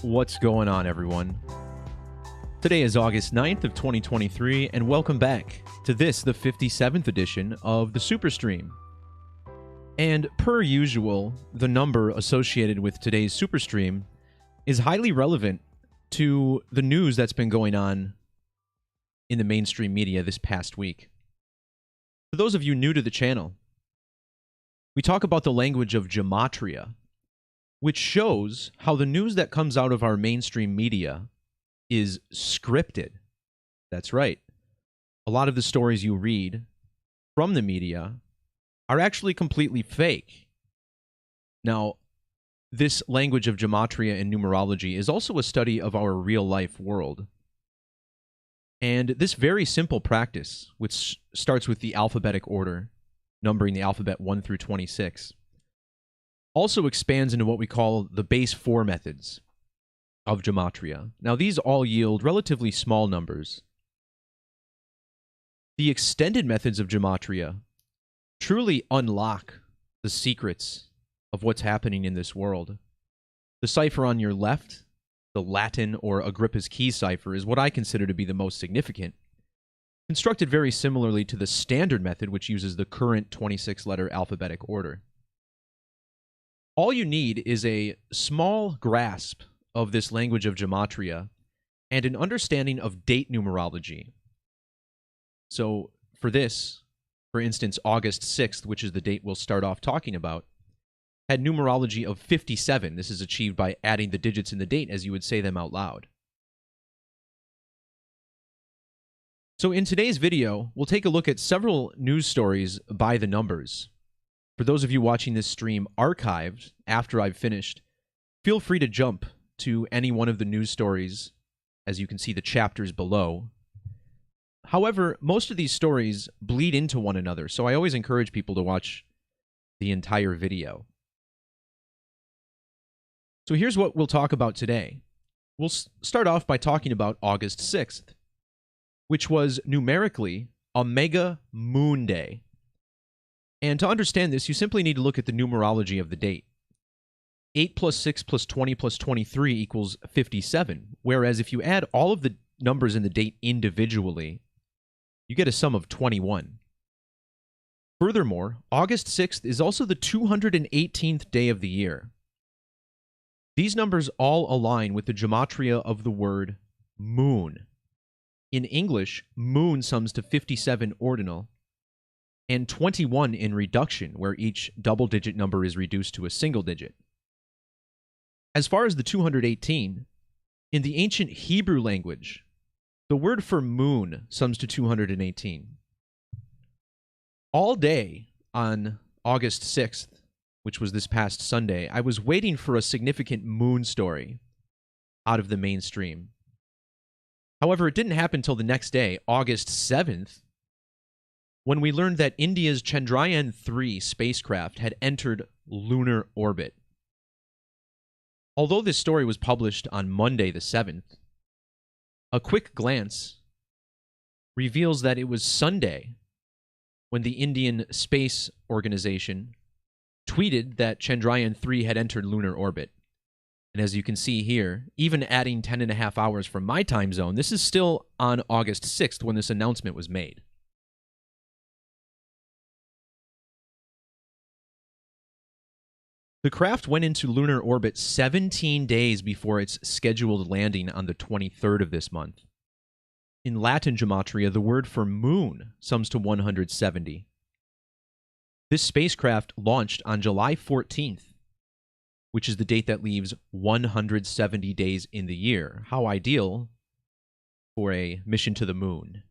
What's going on, everyone? Today is August 9th of 2023, and welcome back to this, the 57th edition of the Superstream. And per usual, the number associated with today's Superstream is highly relevant to the news that's been going on in the mainstream media this past week. For those of you new to the channel, we talk about the language of Gematria, which shows how the news that comes out of our mainstream media is scripted. That's right. A lot of the stories you read from the media are actually completely fake. Now, this language of Gematria and numerology is also a study of our real-life world. And this very simple practice, which starts with the alphabetic order, numbering the alphabet 1 through 26, also expands into what we call the base 4 methods of Gematria. Now, these all yield relatively small numbers. The extended methods of Gematria truly unlock the secrets of what's happening in this world. The cipher on your left, the Latin or Agrippa's key cipher, is what I consider to be the most significant, constructed very similarly to the standard method, which uses the current 26-letter alphabetic order. All you need is a small grasp of this language of Gematria and an understanding of date numerology. So for this, for instance, August 6th, which is the date we'll start off talking about, had numerology of 57. This is achieved by adding the digits in the date as you would say them out loud. So in today's video, we'll take a look at several news stories by the numbers. For those of you watching this stream archived after I've finished, feel free to jump to any one of the news stories, as you can see the chapters below. However, most of these stories bleed into one another, so I always encourage people to watch the entire video. So here's what we'll talk about today. We'll start off by talking about August 6th, which was numerically a mega moon day. And to understand this, you simply need to look at the numerology of the date. 8 plus 6 plus 20 plus 23 equals 57, whereas if you add all of the numbers in the date individually, you get a sum of 21. Furthermore, August 6th is also the 218th day of the year. These numbers all align with the gematria of the word moon. In English, moon sums to 57 ordinal, and 21 in reduction, where each double-digit number is reduced to a single digit. As far as the 218, in the ancient Hebrew language, the word for moon sums to 218. All day on August 6th, which was this past Sunday, I was waiting for a significant moon story out of the mainstream. However, it didn't happen until the next day, August 7th, when we learned that India's Chandrayaan-3 spacecraft had entered lunar orbit. Although this story was published on Monday the 7th, a quick glance reveals that it was Sunday when the Indian Space Organization tweeted that Chandrayaan-3 had entered lunar orbit. And as you can see here, even adding 10.5 hours from my time zone, this is still on August 6th when this announcement was made. The craft went into lunar orbit 17 days before its scheduled landing on the 23rd of this month. In Latin gematria, the word for moon sums to 170. This spacecraft launched on July 14th, which is the date that leaves 170 days in the year. How ideal for a mission to the moon.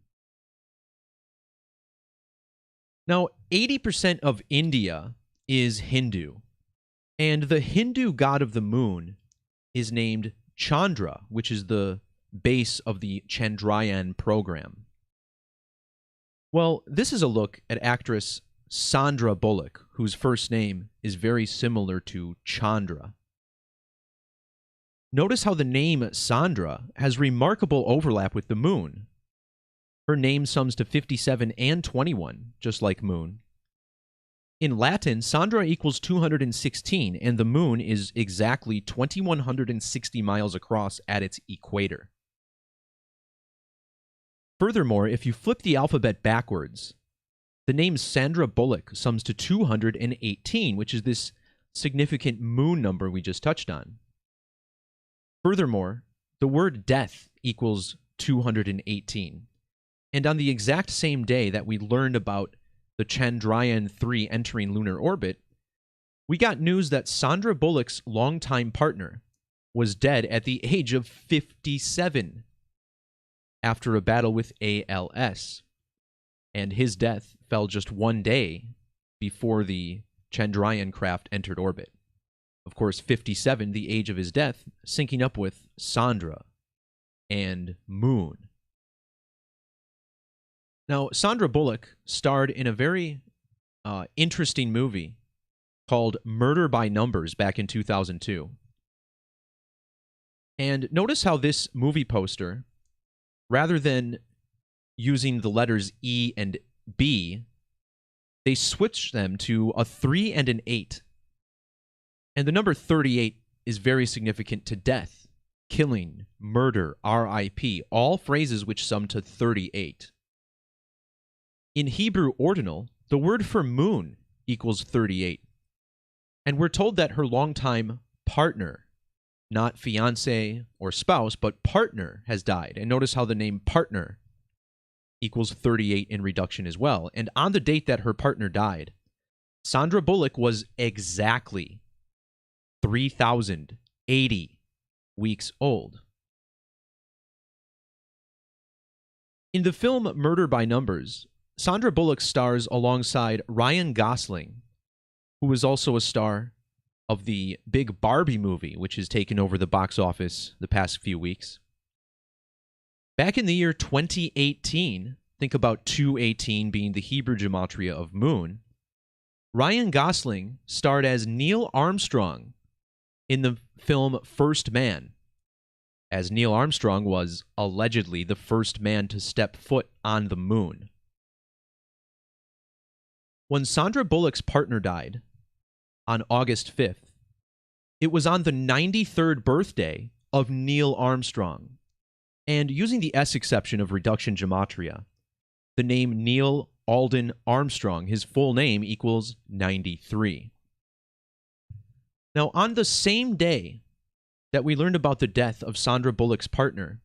Now, 80% of India is Hindu. And the Hindu god of the moon is named Chandra, which is the base of the Chandrayaan program. Well, this is a look at actress Sandra Bullock, whose first name is very similar to Chandra. Notice how the name Sandra has remarkable overlap with the moon. Her name sums to 57 and 21, just like moon. In Latin, Sandra equals 216, and the moon is exactly 2,160 miles across at its equator. Furthermore, if you flip the alphabet backwards, the name Sandra Bullock sums to 218, which is this significant moon number we just touched on. Furthermore, the word death equals 218. And on the exact same day that we learned about the Chandrayaan 3 entering lunar orbit, we got news that Sandra Bullock's longtime partner was dead at the age of 57 after a battle with ALS. And his death fell just one day before the Chandrayaan craft entered orbit. Of course, 57, the age of his death, syncing up with Sandra and Moon. Now, Sandra Bullock starred in a very interesting movie called Murder by Numbers back in 2002. And notice how this movie poster, rather than using the letters E and B, they switched them to a 3 and an 8. And the number 38 is very significant to death, killing, murder, RIP, all phrases which sum to 38. In Hebrew ordinal, the word for moon equals 38. And we're told that her longtime partner, not fiancé or spouse, but partner, has died. And notice how the name partner equals 38 in reduction as well. And on the date that her partner died, Sandra Bullock was exactly 3,080 weeks old. In the film Murder by Numbers, Sandra Bullock stars alongside Ryan Gosling, who is also a star of the big Barbie movie, which has taken over the box office the past few weeks. Back in the year 2018, think about 218 being the Hebrew gematria of moon, Ryan Gosling starred as Neil Armstrong in the film First Man, as Neil Armstrong was allegedly the first man to step foot on the moon. When Sandra Bullock's partner died on August 5th, it was on the 93rd birthday of Neil Armstrong. And using the S exception of reduction gematria, the name Neil Alden Armstrong, his full name, equals 93. Now, on the same day that we learned about the death of Sandra Bullock's partner,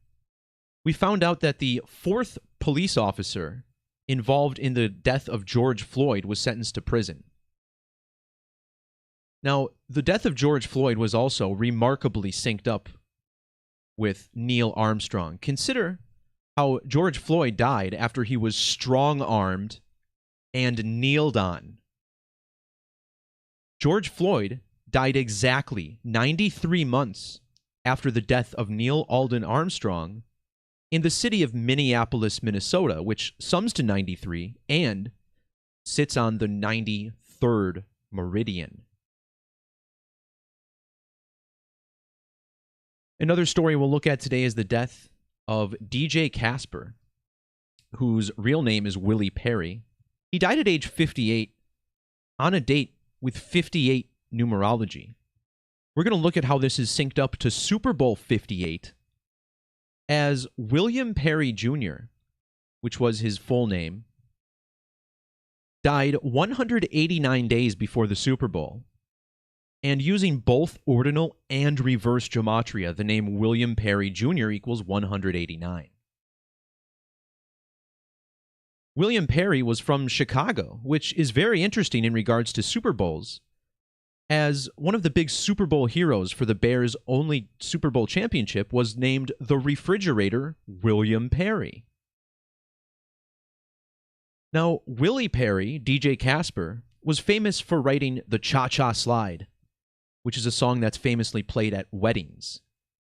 we found out that the 4th police officer involved in the death of George Floyd was sentenced to prison. Now, the death of George Floyd was also remarkably synced up with Neil Armstrong. Consider how George Floyd died after he was strong-armed and kneeled on. George Floyd died exactly 93 months after the death of Neil Alden Armstrong in the city of Minneapolis, Minnesota, which sums to 93 and sits on the 93rd meridian. Another story we'll look at today is the death of DJ Casper, whose real name is Willie Perry. He died at age 58 on a date with 58 numerology. We're going to look at how this is synced up to Super Bowl 58, as William Perry Jr., which was his full name, died 189 days before the Super Bowl. And using both ordinal and reverse gematria, the name William Perry Jr. equals 189. William Perry was from Chicago, which is very interesting in regards to Super Bowls, as one of the big Super Bowl heroes for the Bears' only Super Bowl championship was named the refrigerator William Perry. Now, Willie Perry, DJ Casper, was famous for writing the Cha-Cha Slide, which is a song that's famously played at weddings.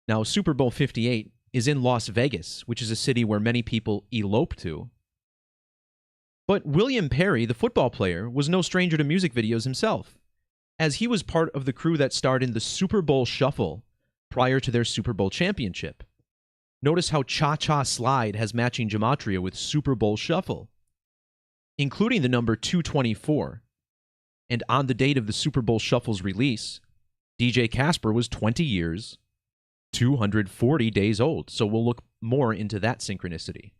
Now, Super Bowl 58 is in Las Vegas, which is a city where many people elope to. But William Perry, the football player, was no stranger to music videos himself, as he was part of the crew that starred in the Super Bowl Shuffle prior to their Super Bowl championship. Notice how Cha-Cha Slide has matching gematria with Super Bowl Shuffle, including the number 224, And on the date of the Super Bowl Shuffle's release, DJ Casper was 20 years, 240 days old. So we'll look more into that synchronicity.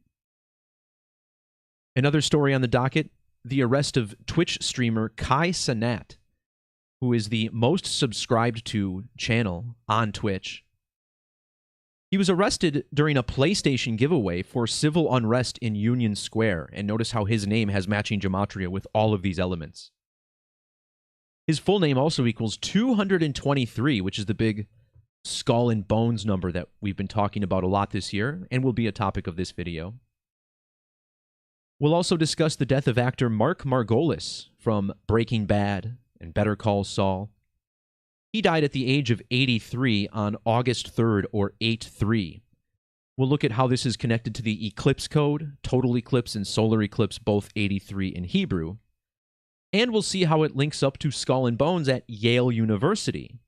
Another story on the docket, the arrest of Twitch streamer Cenat, who is the most subscribed to channel on Twitch. He was arrested during a PlayStation giveaway for civil unrest in Union Square, and notice how his name has matching gematria with all of these elements. His full name also equals 223, which is the big skull and bones number that we've been talking about a lot this year, and will be a topic of this video. We'll also discuss the death of actor Mark Margolis from Breaking Bad and Better Call Saul. He died at the age of 83 on August 3rd, or 8-3. We'll look at how this is connected to the eclipse code, total eclipse and solar eclipse, both 83 in Hebrew. And we'll see how it links up to Skull and Bones at Yale University.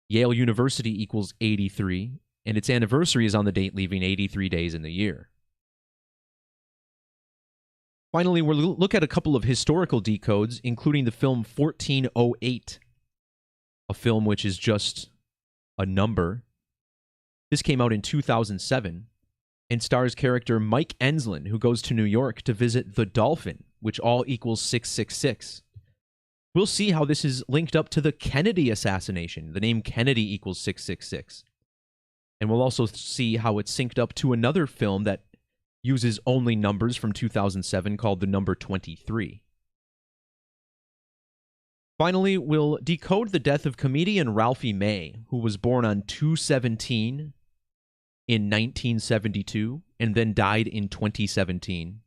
Yale University equals 83, and its anniversary is on the date leaving 83 days in the year. Finally, we'll look at a couple of historical decodes, including the film 1408, a film which is just a number. This came out in 2007 and stars character Mike Enslin, who goes to New York to visit the Dolphin, which all equals 666. We'll see how this is linked up to the Kennedy assassination. The name Kennedy equals 666. And we'll also see how it's synced up to another film that uses only numbers from 2007 called the number 23. Finally, we'll decode the death of comedian Ralphie May, who was born on 2/17 in 1972 and then died in 2017.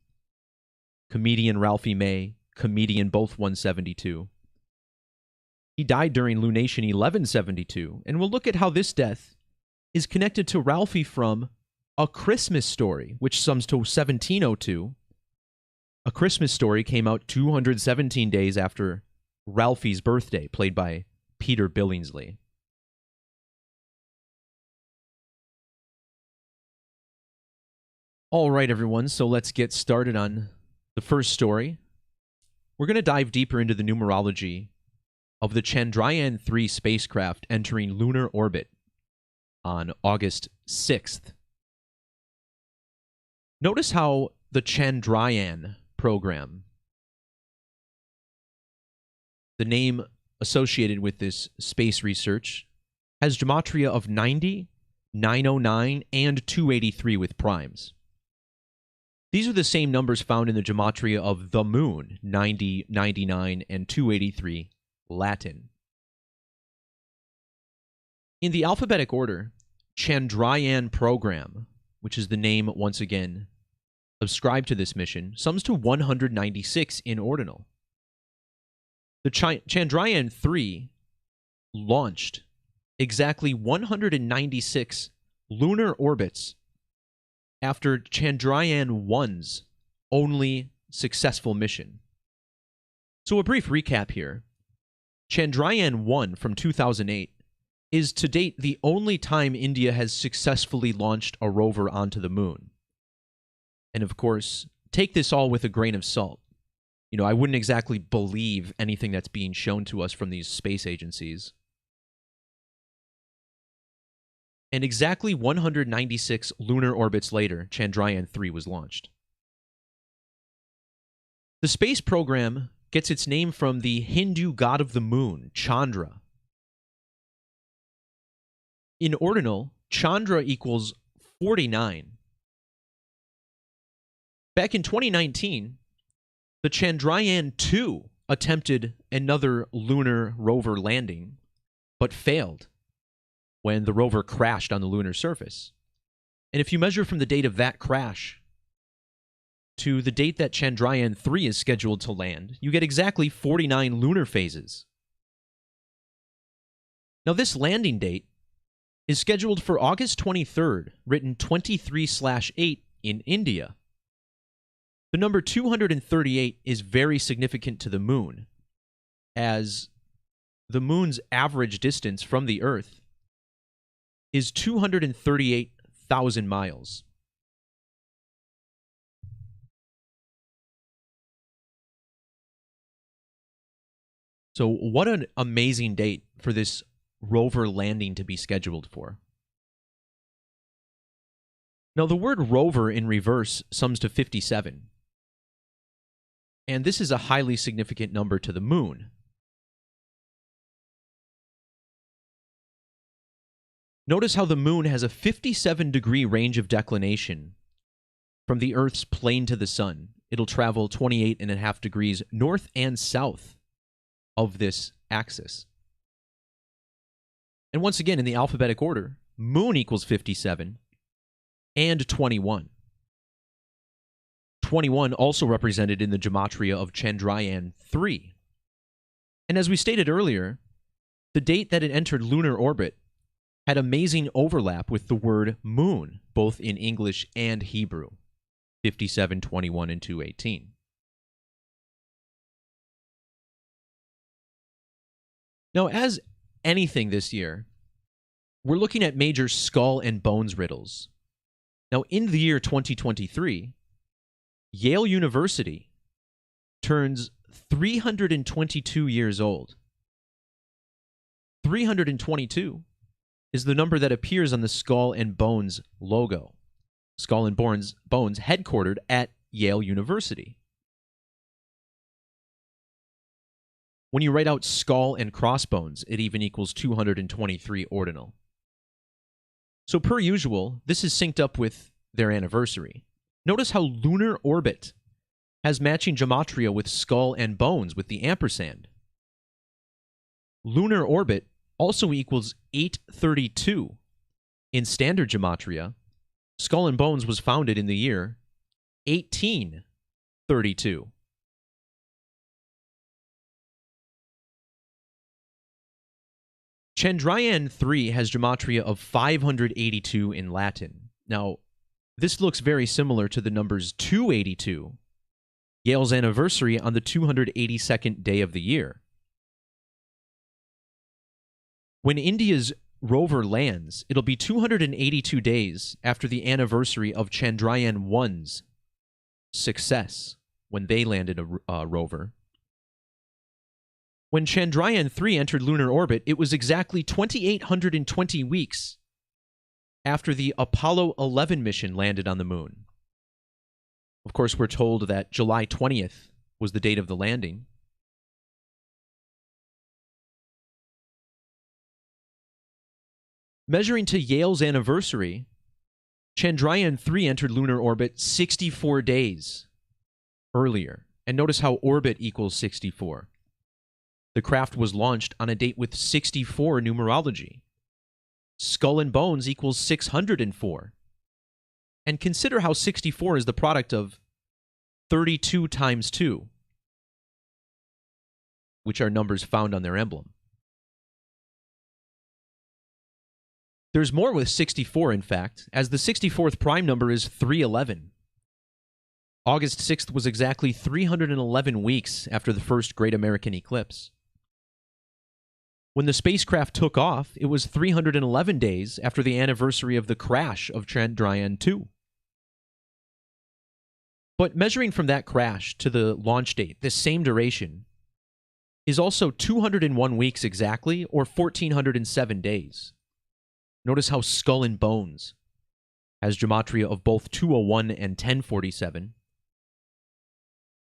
Comedian Ralphie May, comedian both 172. He died during lunation 1172, and we'll look at how this death is connected to Ralphie from A Christmas Story, which sums to 1702. A Christmas Story came out 217 days after Ralphie's birthday, played by Peter Billingsley. All right, everyone, so let's get started on the first story. We're going to dive deeper into the numerology of the Chandrayaan-3 spacecraft entering lunar orbit on August 6th. Notice how the Chandrayaan program, the name associated with this space research, has gematria of 90, 909, and 283 with primes. These are the same numbers found in the gematria of the moon, 90, 99, and 283 Latin. In the alphabetic order, Chandrayaan program, which is the name, once again, ascribed to this mission, sums to 196 in ordinal. The Chandrayaan-3 launched exactly 196 lunar orbits after Chandrayaan-1's only successful mission. So a brief recap here. Chandrayaan-1 from 2008 is to date the only time India has successfully launched a rover onto the moon. And of course, take this all with a grain of salt. You know, I wouldn't exactly believe anything that's being shown to us from these space agencies. And exactly 196 lunar orbits later, Chandrayaan-3 was launched. The space program gets its name from the Hindu god of the moon, Chandra. In ordinal, Chandra equals 49. Back in 2019, the Chandrayaan-2 attempted another lunar rover landing, but failed when the rover crashed on the lunar surface. And if you measure from the date of that crash to the date that Chandrayaan-3 is scheduled to land, you get exactly 49 lunar phases. Now, this landing date is scheduled for August 23rd, written 23/8 in India. The number 238 is very significant to the moon, as the moon's average distance from the Earth is 238,000 miles. So what an amazing date for this rover landing to be scheduled for. Now, the word rover in reverse sums to 57. And this is a highly significant number to the moon. Notice how the moon has a 57-degree range of declination from the Earth's plane to the sun. It'll travel 28.5 degrees north and south of this axis. And once again, in the alphabetic order, moon equals 57 and 21. 21 also represented in the Gematria of Chandrayaan 3. And as we stated earlier, the date that it entered lunar orbit had amazing overlap with the word moon, both in English and Hebrew, 57, 21, and 218. Now, as anything this year, we're looking at major skull and bones riddles. Now, in the year 2023, Yale University turns 322 years old. 322 is the number that appears on the Skull and Bones logo. Skull and Bones headquartered at Yale University. When you write out skull and crossbones, it even equals 223 ordinal. So per usual, this is synced up with their anniversary. Notice how lunar orbit has matching gematria with skull and bones with the ampersand. Lunar orbit also equals 832. In standard gematria, Skull and Bones was founded in the year 1832. Chandrayaan 3 has gematria of 582 in Latin. Now, this looks very similar to the numbers 282, Yale's anniversary on the 282nd day of the year. When India's rover lands, it'll be 282 days after the anniversary of Chandrayaan 1's success when they landed a rover. When Chandrayaan 3 entered lunar orbit, it was exactly 2,820 weeks after the Apollo 11 mission landed on the moon. Of course, we're told that July 20th was the date of the landing. Measuring to Yale's anniversary, Chandrayaan 3 entered lunar orbit 64 days earlier. And notice how orbit equals 64. The craft was launched on a date with 64 numerology. Skull and Bones equals 604. And consider how 64 is the product of 32 times 2, which are numbers found on their emblem. There's more with 64, in fact, as the 64th prime number is 311. August 6th was exactly 311 weeks after the first Great American Eclipse. When the spacecraft took off, it was 311 days after the anniversary of the crash of Chandrayaan 2. But measuring from that crash to the launch date, this same duration, is also 201 weeks exactly, or 1,407 days. Notice how Skull and Bones has gematria of both 201 and 1047.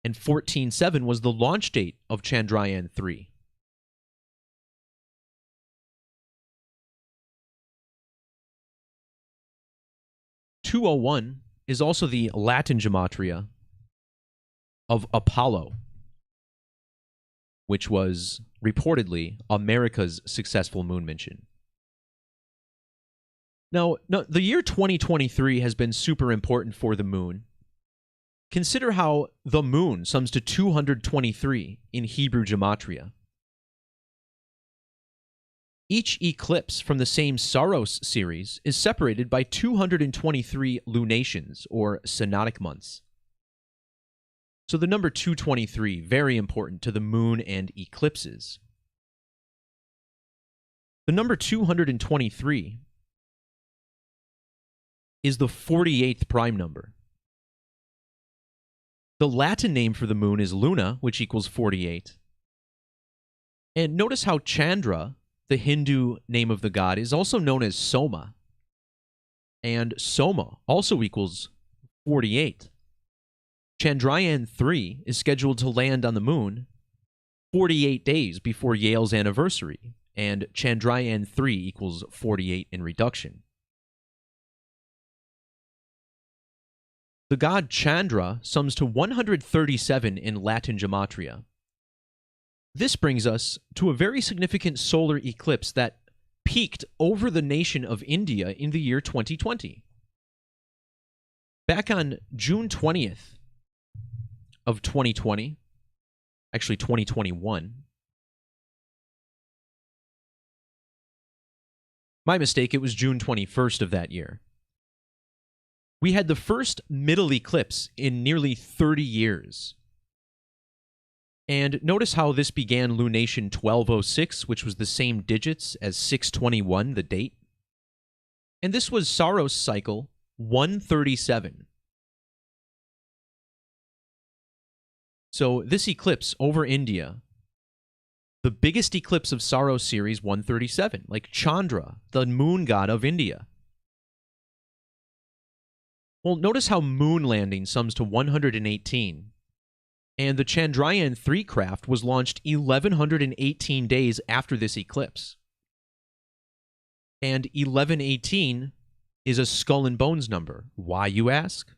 And 14/7 was the launch date of Chandrayaan 3. (201) is also the Latin gematria of Apollo, which was reportedly America's successful moon mission. Now, the year 2023 has been super important for the moon. Consider how the moon sums to 223 in Hebrew gematria. Each eclipse from the same Saros series is separated by 223 lunations, or synodic months. So the number 223, very important to the moon and eclipses. The number 223 is the 48th prime number. The Latin name for the moon is Luna, which equals 48. And notice how Chandra, the Hindu name of the god, is also known as Soma. And Soma also equals 48. Chandrayaan 3 is scheduled to land on the moon 48 days before Yale's anniversary, and Chandrayaan 3 equals 48 in reduction. The god Chandra sums to 137 in Latin Gematria. This brings us to a very significant solar eclipse that peaked over the nation of India in the year 2020. Back on June 20th of 2020, actually 2021. My mistake, it was June 21st of that year. We had the first middle eclipse in nearly 30 years. And notice how this began lunation 1206, which was the same digits as 621, the date. And this was Saros cycle 137. So this eclipse over India, the biggest eclipse of Saros series 137, like Chandra, the moon god of India. Well, notice how moon landing sums to 118. And the Chandrayaan 3 craft was launched 1,118 days after this eclipse. And 1118 is a skull and bones number. Why, you ask?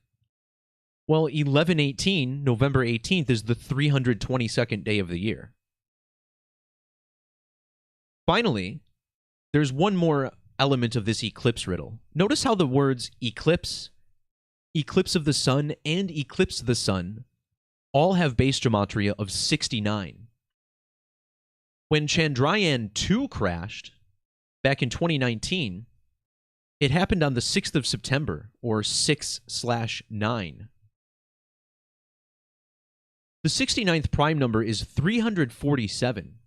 Well, 1118, November 18th, is the 322nd day of the year. Finally, there's one more element of this eclipse riddle. Notice how the words eclipse, eclipse of the sun, and eclipse of the sun all have base gematria of 69. When Chandrayaan 2 crashed back in 2019, it happened on the 6th of September, or 6/9. The 69th prime number is 347.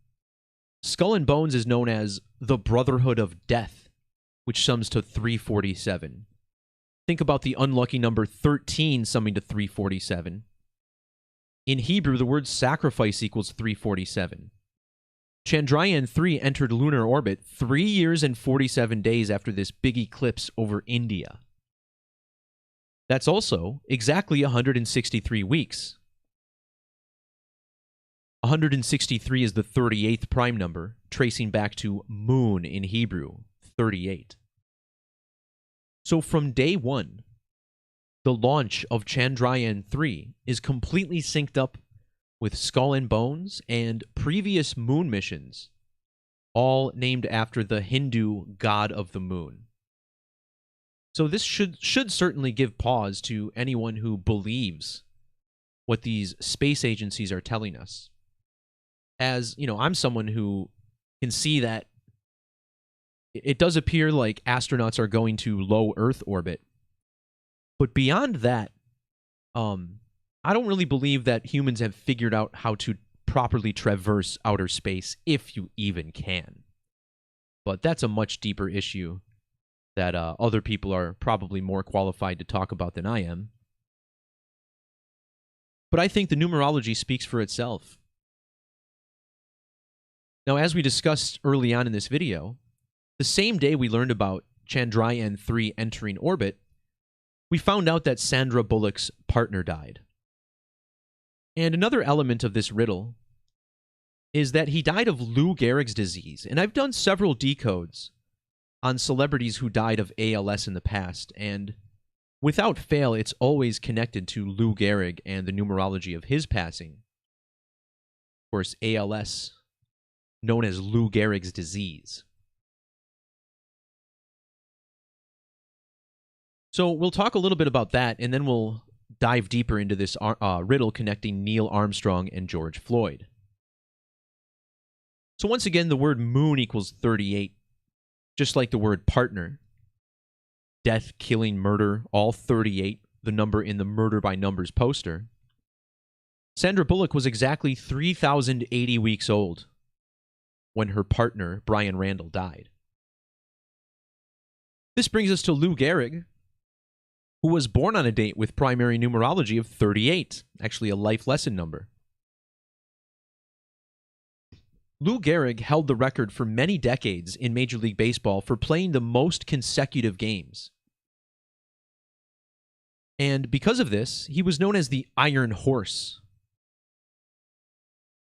Skull and Bones is known as the Brotherhood of Death, which sums to 347. Think about the unlucky number 13 summing to 347. In Hebrew, the word sacrifice equals 347. Chandrayaan 3 entered lunar orbit 3 years and 47 days after this big eclipse over India. That's also exactly 163 weeks. 163 is the 38th prime number, tracing back to moon in Hebrew, 38. So from day one, the launch of Chandrayaan 3 is completely synced up with Skull and Bones and previous moon missions, all named after the Hindu god of the moon. So this should certainly give pause to anyone who believes what these space agencies are telling us. As, you know, I'm someone who can see that it does appear like astronauts are going to low Earth orbit. But beyond that, I don't really believe that humans have figured out how to properly traverse outer space, if you even can. But that's a much deeper issue that other people are probably more qualified to talk about than I am. But I think the numerology speaks for itself. Now, as we discussed early on in this video, the same day we learned about Chandrayaan 3 entering orbit, we found out that Sandra Bullock's partner died. And another element of this riddle is that he died of Lou Gehrig's disease. And I've done several decodes on celebrities who died of ALS in the past, and without fail, it's always connected to Lou Gehrig and the numerology of his passing. Of course, ALS, known as Lou Gehrig's disease. So we'll talk a little bit about that, and then we'll dive deeper into this riddle connecting Neil Armstrong and George Floyd. So once again, the word moon equals 38, just like the word partner. Death, killing, murder, all 38, the number in the Murder by Numbers poster. Sandra Bullock was exactly 3,080 weeks old when her partner, Brian Randall, died. This brings us to Lou Gehrig, who was born on a date with primary numerology of 38, actually a life lesson number. Lou Gehrig held the record for many decades in Major League Baseball for playing the most consecutive games. And because of this, he was known as the Iron Horse.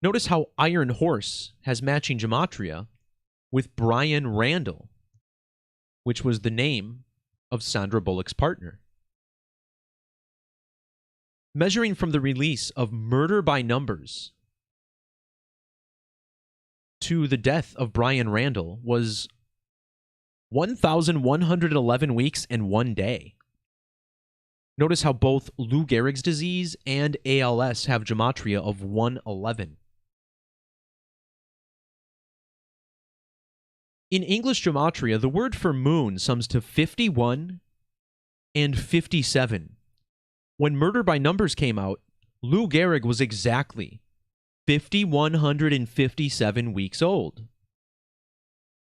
Notice how Iron Horse has matching gematria with Brian Randall, which was the name of Sandra Bullock's partner. Measuring from the release of Murder by Numbers to the death of Brian Randall was 1,111 weeks and 1 day. Notice how both Lou Gehrig's disease and ALS have gematria of 111. In English gematria, the word for moon sums to 51 and 57. When Murder by Numbers came out, Lou Gehrig was exactly 5,157 weeks old.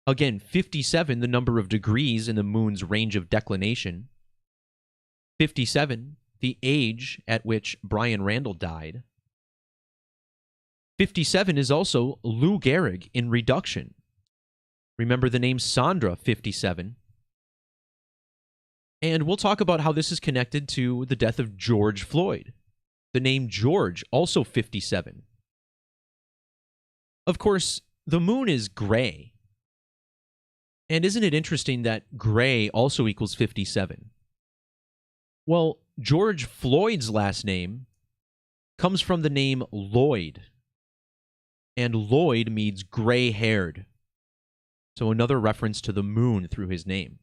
Again, 57, the number of degrees in the moon's range of declination. 57, the age at which Brian Randall died. 57 is also Lou Gehrig in reduction. Remember the name Sandra, 57. And we'll talk about how this is connected to the death of George Floyd. The name George, also 57. Of course, the moon is gray. And isn't it interesting that gray also equals 57? Well, George Floyd's last name comes from the name Lloyd. And Lloyd means gray-haired. So another reference to the moon through his name.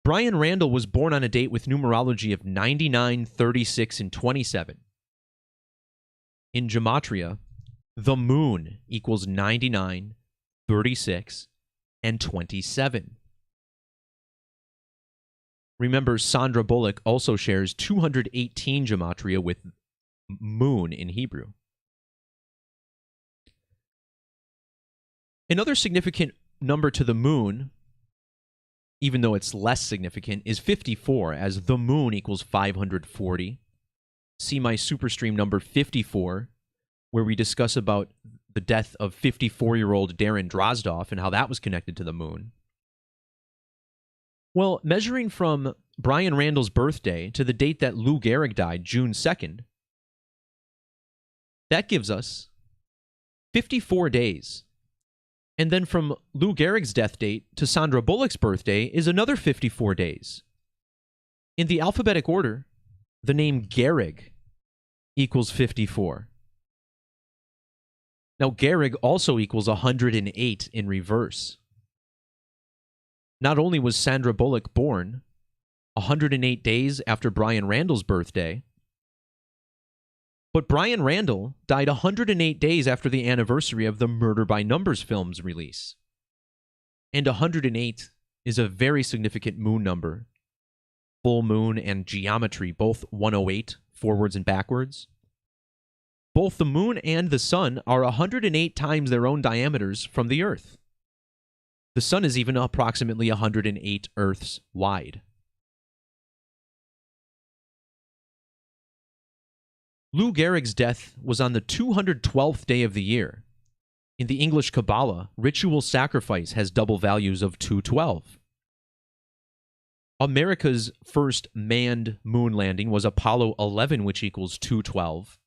Brian Randall was born on a date with numerology of 99, 36, and 27. In gematria, the moon equals 99, 36, and 27. Remember, Sandra Bullock also shares 218 gematria with moon in Hebrew. Another significant number to the moon, even though it's less significant, is 54, as the moon equals 540. See my superstream number 54, where we discuss about the death of 54-year-old Darren Drozdoff and how that was connected to the moon. Well, measuring from Brian Randall's birthday to the date that Lou Gehrig died, June 2nd, that gives us 54 days. And then from Lou Gehrig's death date to Sandra Bullock's birthday is another 54 days. In the alphabetic order, the name Gehrig equals 54. Now, Gehrig also equals 108 in reverse. Not only was Sandra Bullock born 108 days after Brian Randall's birthday, but Brian Randall died 108 days after the anniversary of the Murder by Numbers film's release. And 108 is a very significant moon number. Full moon and geometry, both 108, forwards and backwards. Both the moon and the sun are 108 times their own diameters from the Earth. The sun is even approximately 108 Earths wide. Lou Gehrig's death was on the 212th day of the year. In the English Kabbalah, ritual sacrifice has double values of 212. America's first manned moon landing was Apollo 11, which equals 212.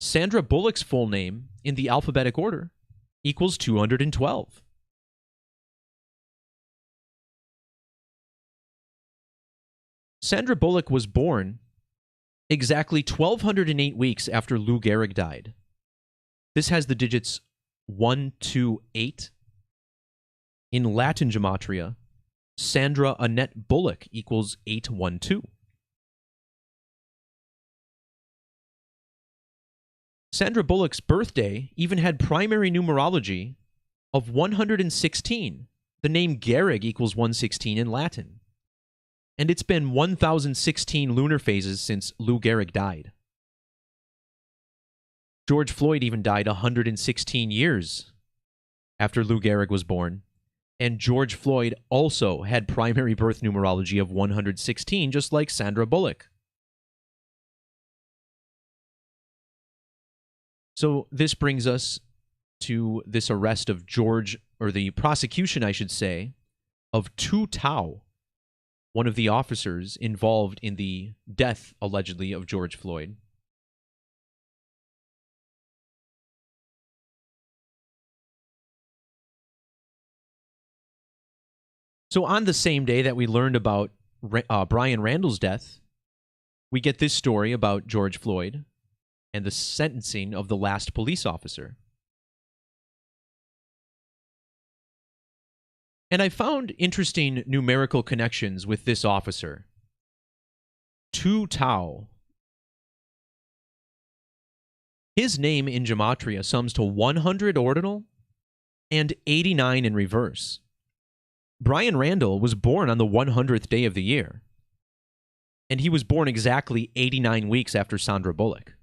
Sandra Bullock's full name, in the alphabetic order, equals 212. Sandra Bullock was born exactly 1,208 weeks after Lou Gehrig died. This has the digits 1, 2, 8. In Latin gematria, Sandra Annette Bullock equals 812. Sandra Bullock's birthday even had primary numerology of 116. The name Gehrig equals 116 in Latin. And it's been 1,016 lunar phases since Lou Gehrig died. George Floyd even died 116 years after Lou Gehrig was born. And George Floyd also had primary birth numerology of 116, just like Sandra Bullock. So this brings us to this arrest of George, or the prosecution, I should say, of Tu Tao, one of the officers involved in the death, allegedly, of George Floyd. So on the same day that we learned about Brian Randall's death, we get this story about George Floyd and the sentencing of the last police officer. And I found interesting numerical connections with this officer. Tu Tao. His name in Gematria sums to 100 ordinal and 89 in reverse. Brian Randall was born on the 100th day of the year, and he was born exactly 89 weeks after Sandra Bullock.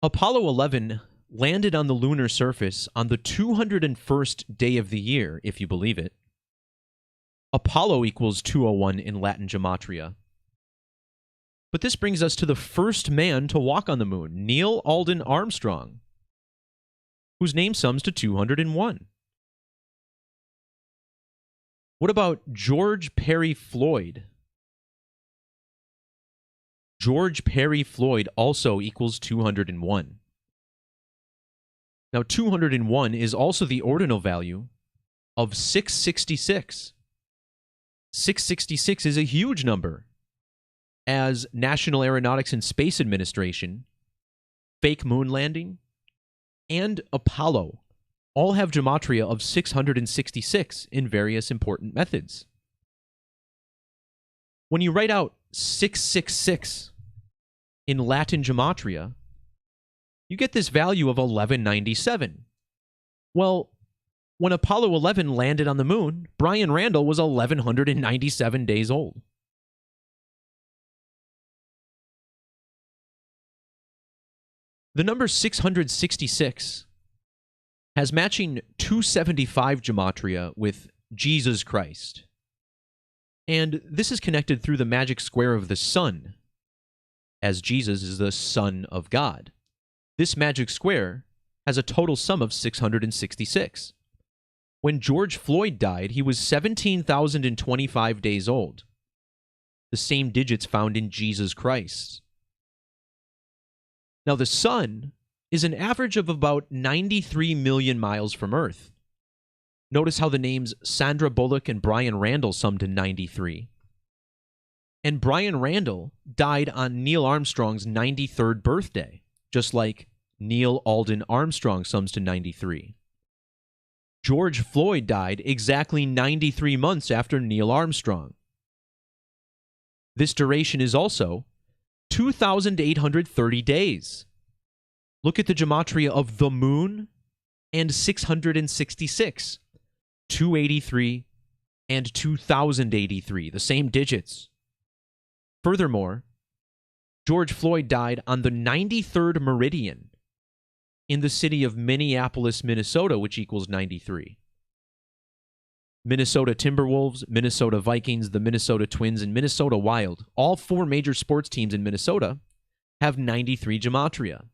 Apollo 11 landed on the lunar surface on the 201st day of the year, if you believe it. Apollo equals 201 in Latin Gematria. But this brings us to the first man to walk on the moon, Neil Alden Armstrong, whose name sums to 201. What about George Perry Floyd? George Perry Floyd also equals 201. Now, 201 is also the ordinal value of 666. 666 is a huge number, as National Aeronautics and Space Administration, fake moon landing, and Apollo all have gematria of 666 in various important methods. When you write out 666 in Latin gematria, you get this value of 1197. Well, when Apollo 11 landed on the moon, Brian Randall was 1197 days old. The number 666 has matching 275 gematria with Jesus Christ. And this is connected through the magic square of the sun, as Jesus is the Son of God. This magic square has a total sum of 666. When George Floyd died, he was 17,025 days old, the same digits found in Jesus Christ. Now, the sun is an average of about 93 million miles from Earth. Notice how the names Sandra Bullock and Brian Randall sum to 93. And Brian Randall died on Neil Armstrong's 93rd birthday, just like Neil Alden Armstrong sums to 93. George Floyd died exactly 93 months after Neil Armstrong. This duration is also 2,830 days. Look at the gematria of the moon and 666, 283, and 2083, the same digits. Furthermore, George Floyd died on the 93rd meridian in the city of Minneapolis, Minnesota, which equals 93. Minnesota Timberwolves, Minnesota Vikings, the Minnesota Twins, and Minnesota Wild, all four major sports teams in Minnesota, have 93 gematria.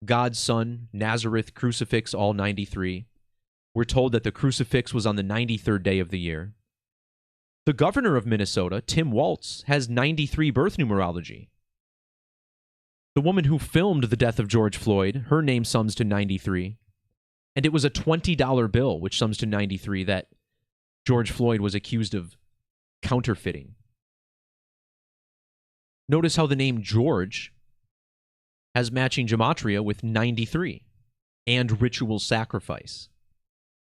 God, Son, Nazareth, Crucifix, all 93. We're told that the crucifix was on the 93rd day of the year. The governor of Minnesota, Tim Walz, has 93 birth numerology. The woman who filmed the death of George Floyd, her name sums to 93. And it was a $20 bill, which sums to 93, that George Floyd was accused of counterfeiting. Notice how the name George has matching gematria with 93 and ritual sacrifice.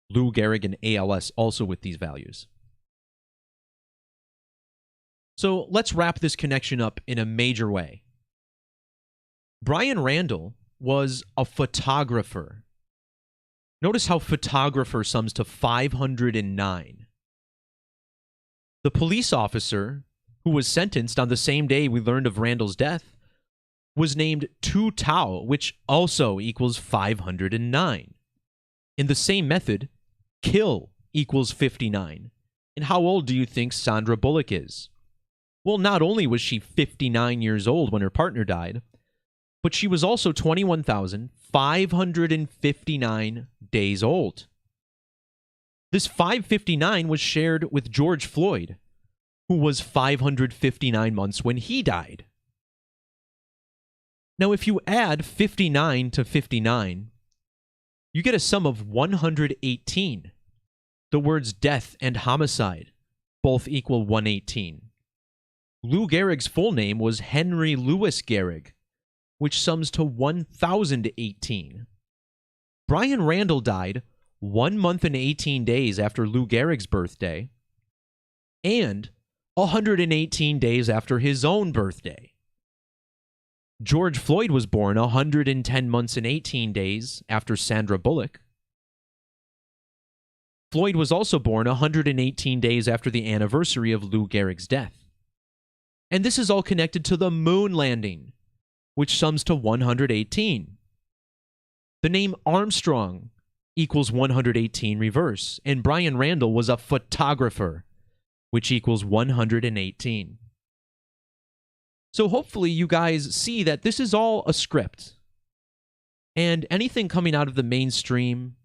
Lou Gehrig and ALS also with these values. So let's wrap this connection up in a major way. Brian Randall was a photographer. Notice how photographer sums to 509. The police officer who was sentenced on the same day we learned of Randall's death was named Tu Tao, which also equals 509. In the same method, kill equals 59. And how old do you think Sandra Bullock is? Well, not only was she 59 years old when her partner died, but she was also 21,559 days old. This 559 was shared with George Floyd, who was 559 months when he died. Now, if you add 59 to 59, you get a sum of 118. The words death and homicide both equal 118. Lou Gehrig's full name was Henry Louis Gehrig, which sums to 1,018. Brian Randall died 1 month and 18 days after Lou Gehrig's birthday, and 118 days after his own birthday. George Floyd was born 110 months and 18 days after Sandra Bullock. Floyd was also born 118 days after the anniversary of Lou Gehrig's death. And this is all connected to the moon landing, which sums to 118. The name Armstrong equals 118 reverse, and Brian Randall was a photographer, which equals 118. So hopefully you guys see that this is all a script, and anything coming out of the mainstream,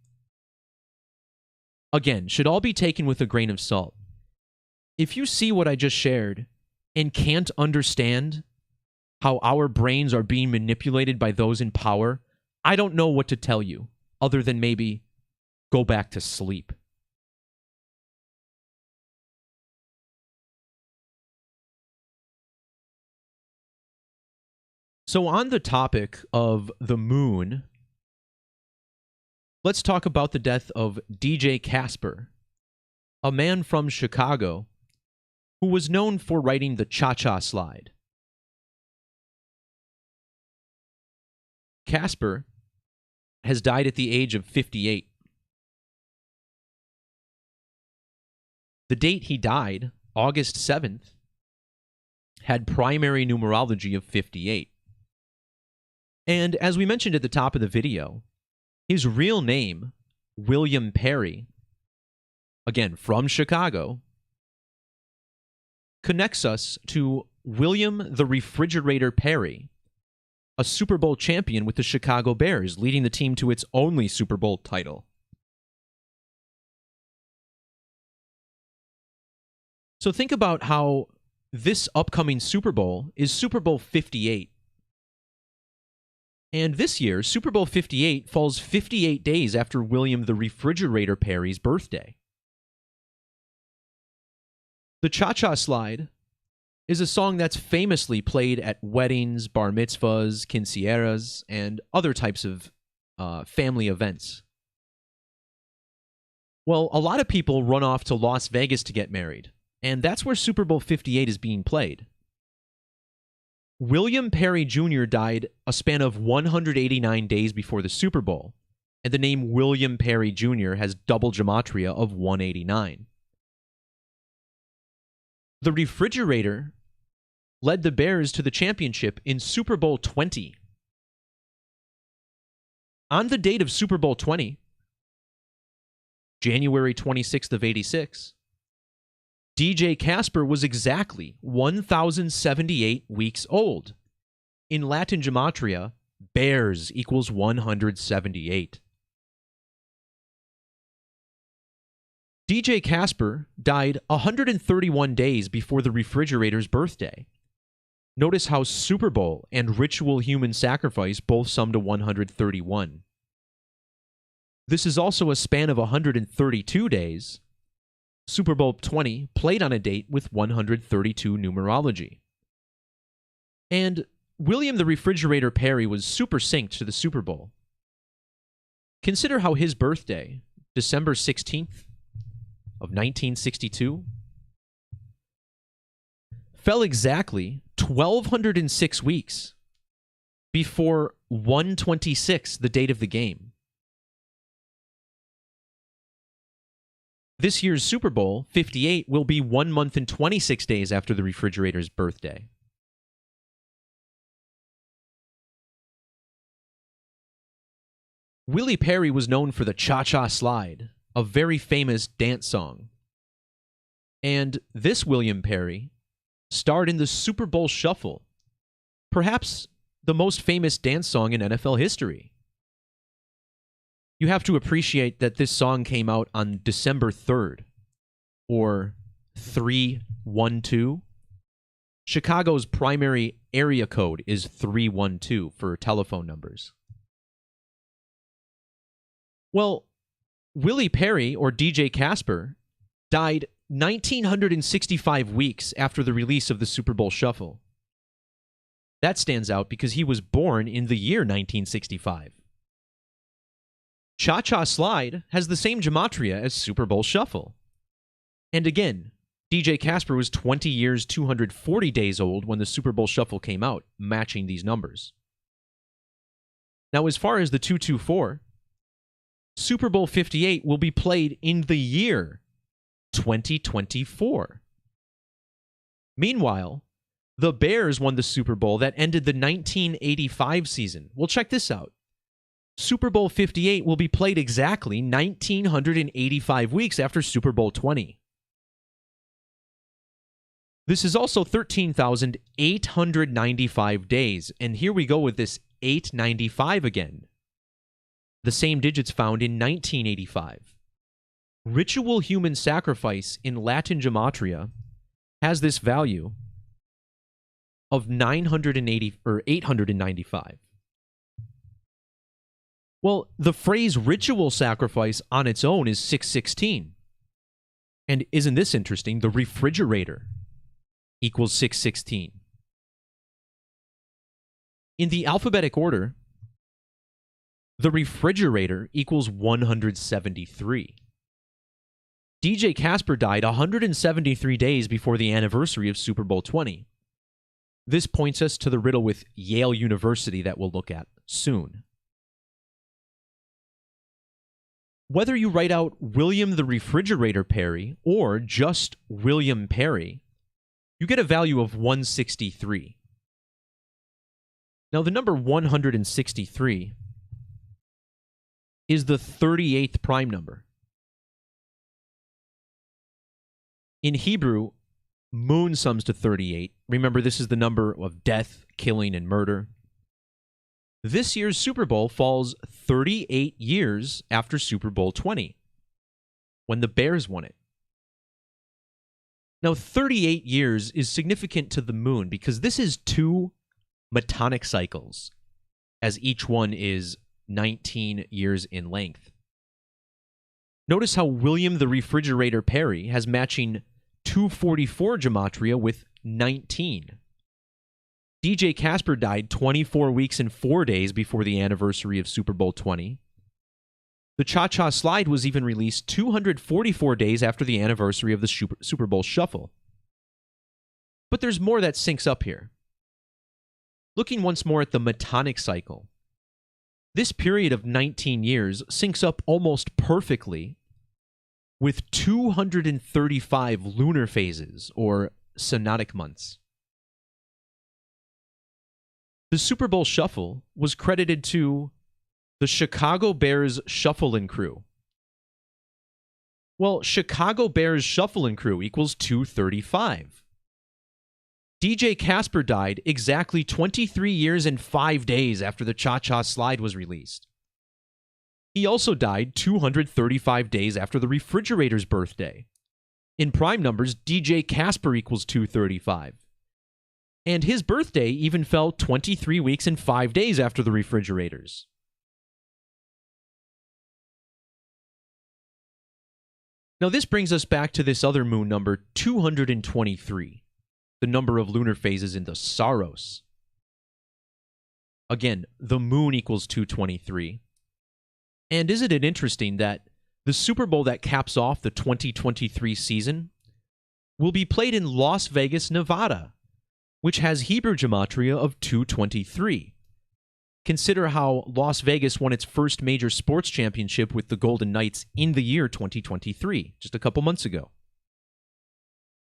again, should all be taken with a grain of salt. If you see what I just shared and can't understand how our brains are being manipulated by those in power, I don't know what to tell you, other than maybe go back to sleep. So on the topic of the moon, let's talk about the death of DJ Casper, a man from Chicago who was known for writing the Cha-Cha Slide. Casper has died at the age of 58. The date he died, August 7th, had primary numerology of 58. And as we mentioned at the top of the video, his real name, William Perry, again from Chicago, connects us to William the Refrigerator Perry, a Super Bowl champion with the Chicago Bears, leading the team to its only Super Bowl title. So think about how this upcoming Super Bowl is Super Bowl 58. And this year, Super Bowl 58 falls 58 days after William the Refrigerator Perry's birthday. The Cha-Cha Slide is a song that's famously played at weddings, bar mitzvahs, quinceañeras, and other types of family events. Well, a lot of people run off to Las Vegas to get married, and that's where Super Bowl 58 is being played. William Perry Jr. died a span of 189 days before the Super Bowl, and the name William Perry Jr. has double gematria of 189. The Refrigerator led the Bears to the championship in Super Bowl 20. On the date of Super Bowl 20, January 26th of 86, DJ Casper was exactly 1,078 weeks old. In Latin gematria, Bears equals 178. DJ Casper died 131 days before the Refrigerator's birthday. Notice how Super Bowl and ritual human sacrifice both sum to 131. This is also a span of 132 days. Super Bowl 20 played on a date with 132 numerology. And William the Refrigerator Perry was super synced to the Super Bowl. Consider how his birthday, December 16th of 1962, fell exactly 1,206 weeks before 1/26, the date of the game. This year's Super Bowl, 58, will be 1 month and 26 days after the Refrigerator's birthday. Willie Perry was known for the Cha-Cha Slide, a very famous dance song. And this William Perry starred in the Super Bowl Shuffle, perhaps the most famous dance song in NFL history. You have to appreciate that this song came out on December 3rd, or 312. Chicago's primary area code is 312 for telephone numbers. Well, Willie Perry, or DJ Casper, died 1,965 weeks after the release of the Super Bowl Shuffle. That stands out because he was born in the year 1965. Cha-Cha Slide has the same gematria as Super Bowl Shuffle. And again, DJ Casper was 20 years, 240 days old when the Super Bowl Shuffle came out, matching these numbers. Now, as far as the 224, Super Bowl 58 will be played in the year 2024. Meanwhile, the Bears won the Super Bowl that ended the 1985 season. Well, check this out. Super Bowl 58 will be played exactly 1,985 weeks after Super Bowl 20. This is also 13,895 days, and here we go with this 895 again. The same digits found in 1985. Ritual human sacrifice in Latin gematria has this value of 895. Well, the phrase ritual sacrifice on its own is 616. And isn't this interesting? The refrigerator equals 616. In the alphabetic order, the refrigerator equals 173. DJ Casper died 173 days before the anniversary of Super Bowl 20. This points us to the riddle with Yale University that we'll look at soon. Whether you write out William the Refrigerator Perry or just William Perry, you get a value of 163. Now, the number 163 is the 38th prime number. In Hebrew, moon sums to 38. Remember, this is the number of death, killing, and murder. This year's Super Bowl falls 38 years after Super Bowl 20, when the Bears won it. Now, 38 years is significant to the moon because this is 2 metonic cycles, as each one is 19 years in length. Notice how William the Refrigerator Perry has matching 244 gematria with 19. DJ Casper died 24 weeks and 4 days before the anniversary of Super Bowl 20. The Cha-Cha Slide was even released 244 days after the anniversary of the Super Bowl Shuffle. But there's more that syncs up here. Looking once more at the metonic cycle, this period of 19 years syncs up almost perfectly with 235 lunar phases, or Cenat months. The Super Bowl Shuffle was credited to the Chicago Bears Shufflin' Crew. Well, Chicago Bears Shufflin' Crew equals 235. DJ Casper died exactly 23 years and 5 days after the Cha-Cha Slide was released. He also died 235 days after the refrigerator's birthday. In prime numbers, DJ Casper equals 235. And his birthday even fell 23 weeks and 5 days after the refrigerators. Now, this brings us back to this other moon number, 223, the number of lunar phases in the Saros. Again, the moon equals 223. And isn't it interesting that the Super Bowl that caps off the 2023 season will be played in Las Vegas, Nevada, which has Hebrew gematria of 223. Consider how Las Vegas won its first major sports championship with the Golden Knights in the year 2023, just a couple months ago.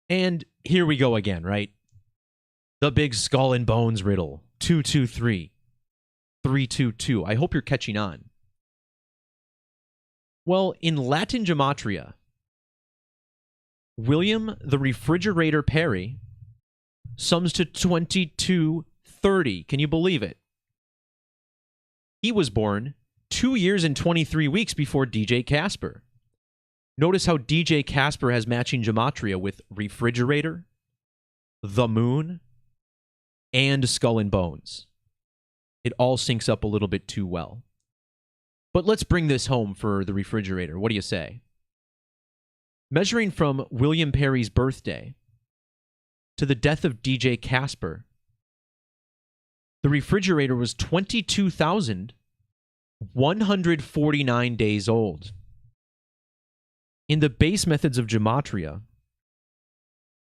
And here we go again, right? The big skull and bones riddle, 223, 322. I hope you're catching on. Well, in Latin gematria, William the Refrigerator Perry sums to 2230. Can you believe it? He was born 2 years and 23 weeks before DJ Casper. Notice how DJ Casper has matching gematria with refrigerator, the moon, and skull and bones. It all syncs up a little bit too well. But let's bring this home for the refrigerator. What do you say? Measuring from William Perry's birthday to the death of DJ Casper, the refrigerator was 22,149 days old. In the base methods of gematria,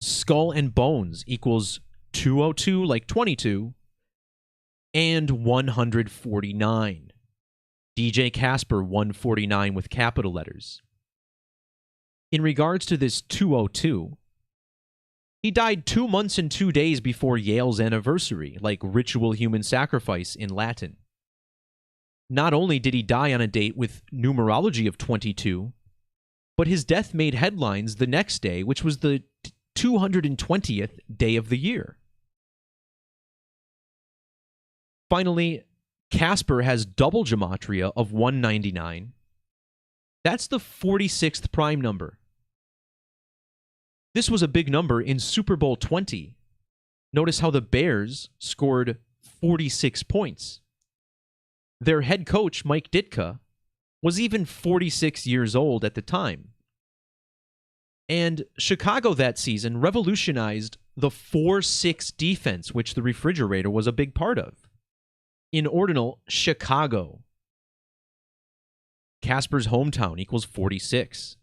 skull and bones equals 202, like 22, and 149. DJ Casper 149 with capital letters. In regards to this 202, he died 2 months and 2 days before Yale's anniversary, like ritual human sacrifice in Latin. Not only did he die on a date with numerology of 22, but his death made headlines the next day, which was the 220th day of the year. Finally, Casper has double gematria of 199. That's the 46th prime number. This was a big number in Super Bowl 20. Notice how the Bears scored 46 points. Their head coach, Mike Ditka, was even 46 years old at the time. And Chicago that season revolutionized the 4-6 defense, which the refrigerator was a big part of. In ordinal, Chicago. Casper's hometown equals 46.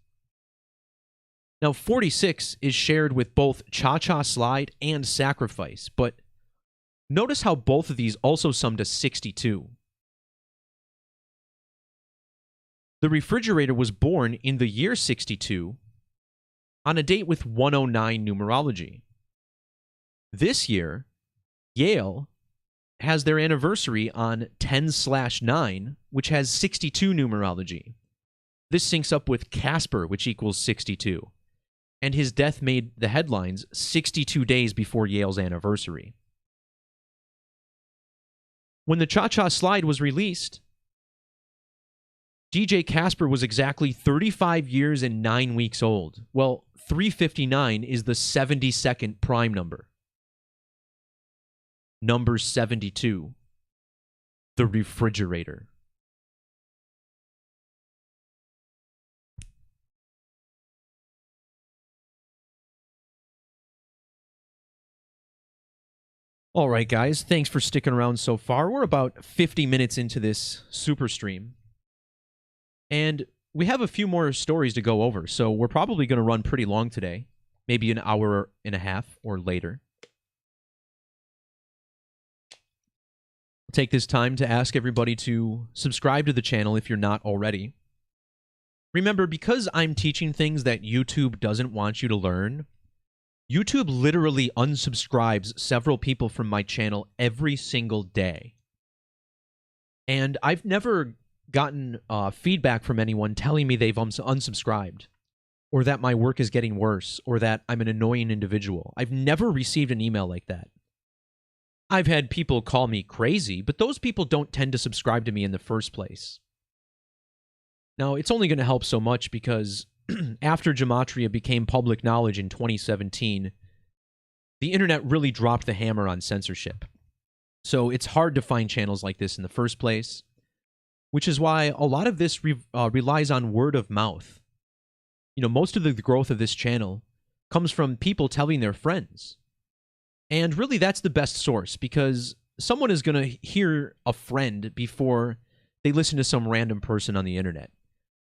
Now, 46 is shared with both Cha-Cha Slide and Sacrifice, but notice how both of these also sum to 62. The refrigerator was born in the year 62 on a date with 109 numerology. This year, Yale has their anniversary on 10/9, which has 62 numerology. This syncs up with Casper, which equals 62. And his death made the headlines 62 days before Yale's anniversary. When the Cha-Cha Slide was released, DJ Casper was exactly 35 years and 9 weeks old. Well, 359 is the 72nd prime number. Number 72, the refrigerator. All right, guys, thanks for sticking around so far. We're about 50 minutes into this super stream. And we have a few more stories to go over, so we're probably going to run pretty long today, maybe an hour and a half or later. I'll take this time to ask everybody to subscribe to the channel if you're not already. Remember, because I'm teaching things that YouTube doesn't want you to learn, YouTube literally unsubscribes several people from my channel every single day. And I've never gotten feedback from anyone telling me they've unsubscribed, or that my work is getting worse, or that I'm an annoying individual. I've never received an email like that. I've had people call me crazy, but those people don't tend to subscribe to me in the first place. Now, it's only going to help so much because after Gematria became public knowledge in 2017, the internet really dropped the hammer on censorship. So it's hard to find channels like this in the first place, which is why a lot of this relies on word of mouth. You know, most of the growth of this channel comes from people telling their friends. And really, that's the best source, because someone is going to hear a friend before they listen to some random person on the internet.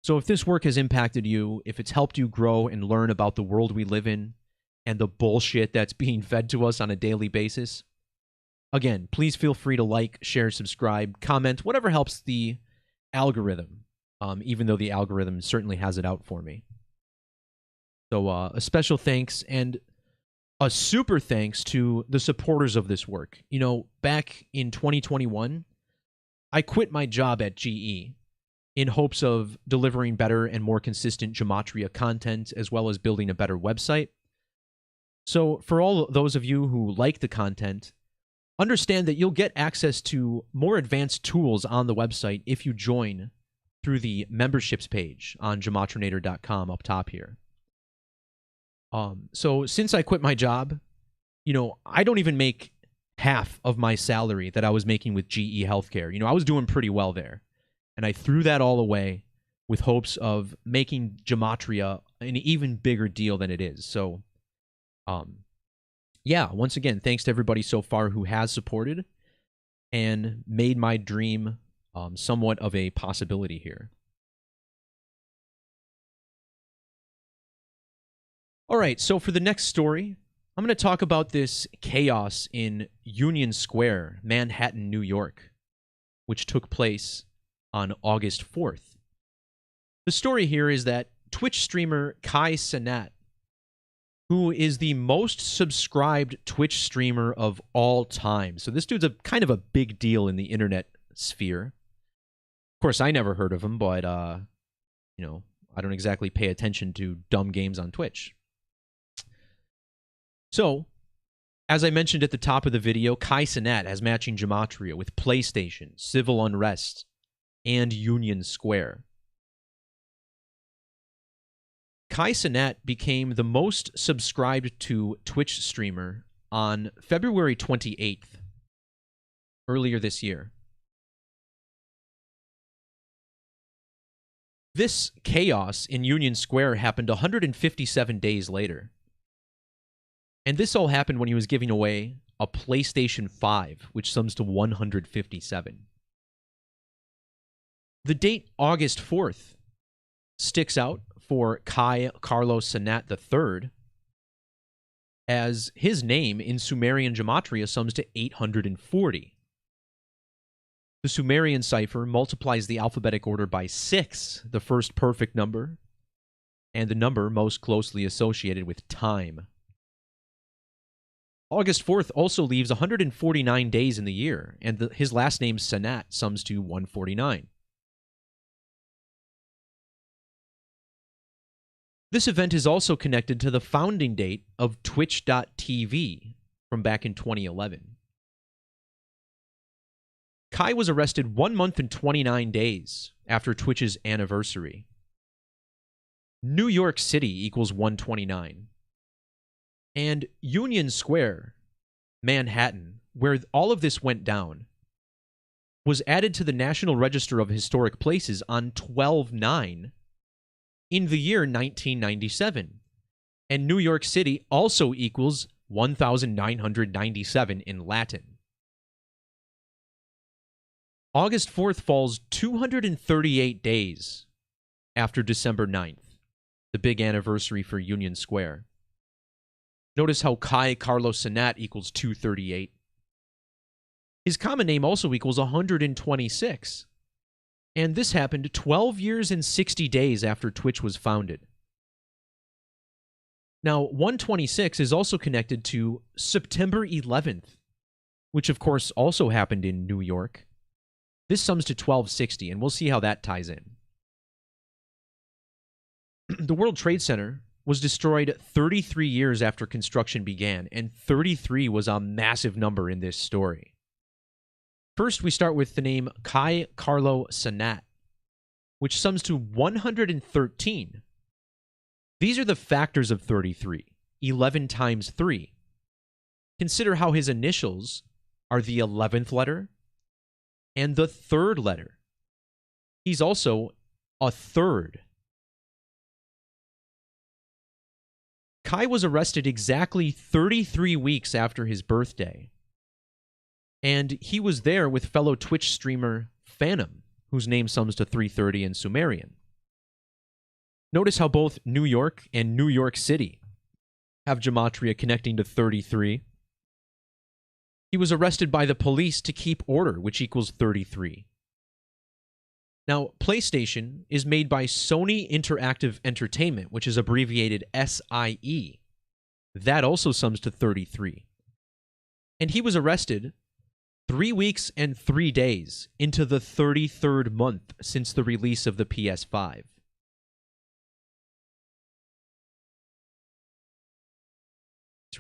So if this work has impacted you, if it's helped you grow and learn about the world we live in and the bullshit that's being fed to us on a daily basis, again, please feel free to like, share, subscribe, comment, whatever helps the algorithm, even though the algorithm certainly has it out for me. So a special thanks and a super thanks to the supporters of this work. You know, back in 2021, I quit my job at GE in hopes of delivering better and more consistent Gematria content, as well as building a better website. So for all those of you who like the content, understand that you'll get access to more advanced tools on the website if you join through the memberships page on gematrinator.com up top here. So since I quit my job, I don't even make half of my salary that I was making with GE Healthcare. I was doing pretty well there. And I threw that all away with hopes of making Gematria an even bigger deal than it is. So, yeah, once again, thanks to everybody so far who has supported and made my dream somewhat of a possibility here. All right, so for the next story, I'm going to talk about this chaos in Union Square, Manhattan, New York, which took place on August 4th. The story here is that Twitch streamer Cenat, who is the most subscribed Twitch streamer of all time. So this dude's kind of a big deal in the internet sphere. Of course, I never heard of him, but, I don't exactly pay attention to dumb games on Twitch. So, as I mentioned at the top of the video, Cenat has matching Gematria with PlayStation, Civil Unrest, and Union Square. Cenat became the most subscribed to Twitch streamer on February 28th, earlier this year. This chaos in Union Square happened 157 days later. And this all happened when he was giving away a PlayStation 5, which sums to 157. The date August 4th sticks out for Carlos Cenat III, as his name in Sumerian Gematria sums to 840. The Sumerian cipher multiplies the alphabetic order by 6, the first perfect number, and the number most closely associated with time. August 4th also leaves 149 days in the year, and his last name, Cenat, sums to 149. This event is also connected to the founding date of Twitch.tv from back in 2011. Kai was arrested 1 month and 29 days after Twitch's anniversary. New York City equals 129. And Union Square, Manhattan, where all of this went down, was added to the National Register of Historic Places on 12/9 in the year 1997. And New York City also equals 1997 in Latin. August 4th falls 238 days after December 9th, the big anniversary for Union Square. Notice how Carlos Cenat equals 238. His common name also equals 126. And this happened 12 years and 60 days after Twitch was founded. Now, 126 is also connected to September 11th, which of course also happened in New York. This sums to 1260, and we'll see how that ties in. The World Trade Center was destroyed 33 years after construction began, and 33 was a massive number in this story. First, we start with the name Carlo Cenat, which sums to 113. These are the factors of 33, 11 times 3. Consider how his initials are the 11th letter and the 3rd letter. He's also a third. Kai was arrested exactly 33 weeks after his birthday, and he was there with fellow Twitch streamer Phantom, whose name sums to 330 in Sumerian. Notice how both New York and New York City have Gematria connecting to 33. He was arrested by the police to keep order, which equals 33. Now, PlayStation is made by Sony Interactive Entertainment, which is abbreviated SIE. That also sums to 33. And he was arrested 3 weeks and 3 days into the 33rd month since the release of the PS5.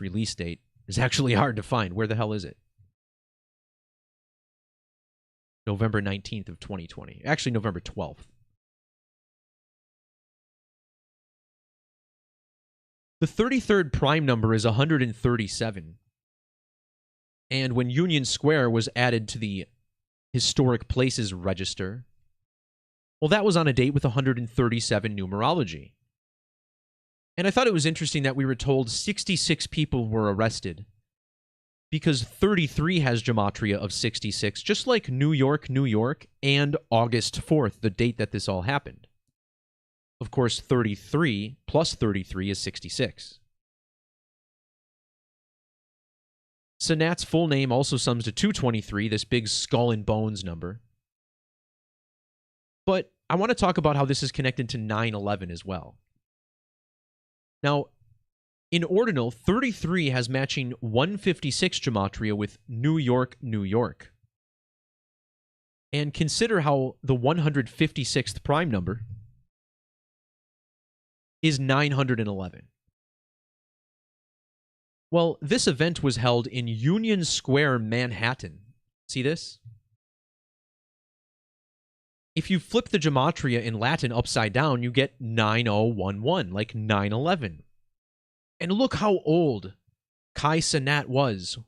release date is actually hard to find. Where the hell is it? November 19th of 2020. Actually, November 12th. The 33rd prime number is 137. And when Union Square was added to the Historic Places Register, well, that was on a date with 137 numerology. And I thought it was interesting that we were told 66 people were arrested because 33 has Gematria of 66, just like New York, New York, and August 4th, the date that this all happened. Of course, 33 plus 33 is 66. Cenat's full name also sums to 223, this big skull and bones number. But I want to talk about how this is connected to 9/11 as well. Now, in ordinal, 33 has matching 156 Gematria with New York, New York. And consider how the 156th prime number is 911. Well, this event was held in Union Square, Manhattan. See this? If you flip the Gematria in Latin upside down, you get 9011, like 9/11. And look how old Cenat was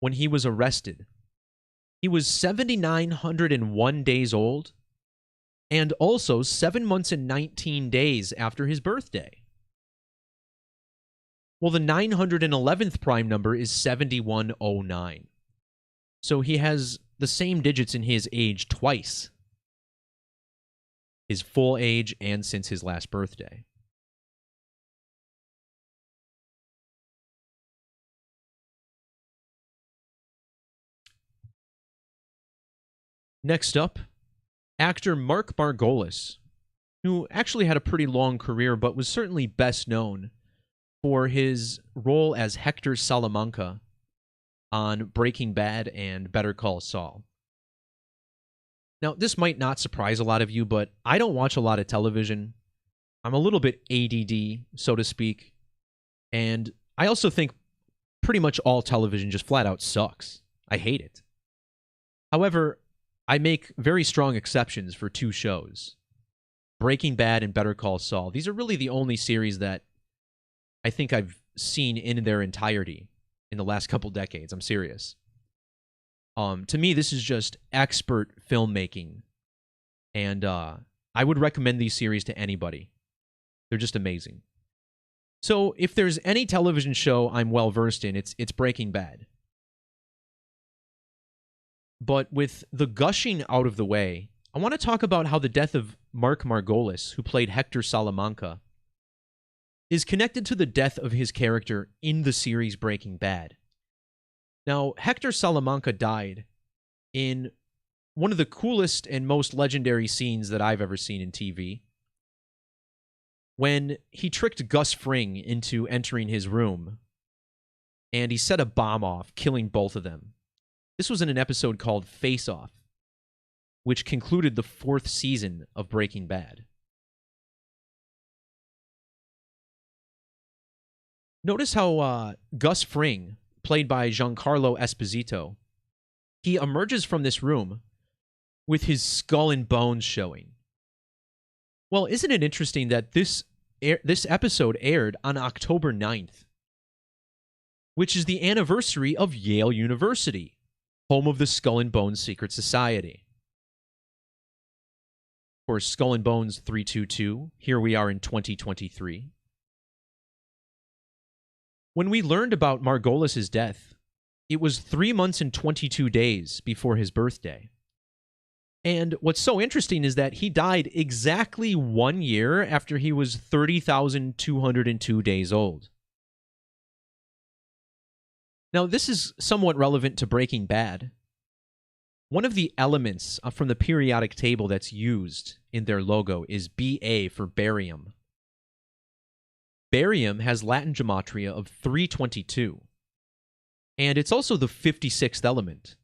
when he was arrested. He was 7,901 days old, and also 7 months and 19 days after his birthday. Well, the 911th prime number is 7109. So he has the same digits in his age twice. His full age and since his last birthday. Next up, actor Mark Margolis, who actually had a pretty long career but was certainly best known for his role as Hector Salamanca on Breaking Bad and Better Call Saul. Now, this might not surprise a lot of you, but I don't watch a lot of television. I'm a little bit ADD, so to speak, and I also think pretty much all television just flat out sucks. I hate it. However, I make very strong exceptions for two shows. Breaking Bad and Better Call Saul. These are really the only series that I think I've seen in their entirety in the last couple decades. I'm serious. To me, this is just expert filmmaking. And I would recommend these series to anybody. They're just amazing. So if there's any television show I'm well-versed in, it's Breaking Bad. But with the gushing out of the way, I want to talk about how the death of Mark Margolis, who played Hector Salamanca, is connected to the death of his character in the series Breaking Bad. Now, Hector Salamanca died in one of the coolest and most legendary scenes that I've ever seen in TV, when he tricked Gus Fring into entering his room, and he set a bomb off, killing both of them. This was in an episode called Face Off, which concluded the 4th season of Breaking Bad. Notice how Gus Fring, played by Giancarlo Esposito, he emerges from this room with his skull and bones showing. Well, isn't it interesting that this episode aired on October 9th, which is the anniversary of Yale University, home of the Skull and Bones Secret Society. Of course, Skull and Bones 322, here we are in 2023. When we learned about Margolis' death, it was 3 months and 22 days before his birthday. And what's so interesting is that he died exactly 1 year after he was 30,202 days old. Now, this is somewhat relevant to Breaking Bad. One of the elements from the periodic table that's used in their logo is Ba for barium. Barium has Latin gematria of 322, and it's also the 56th element.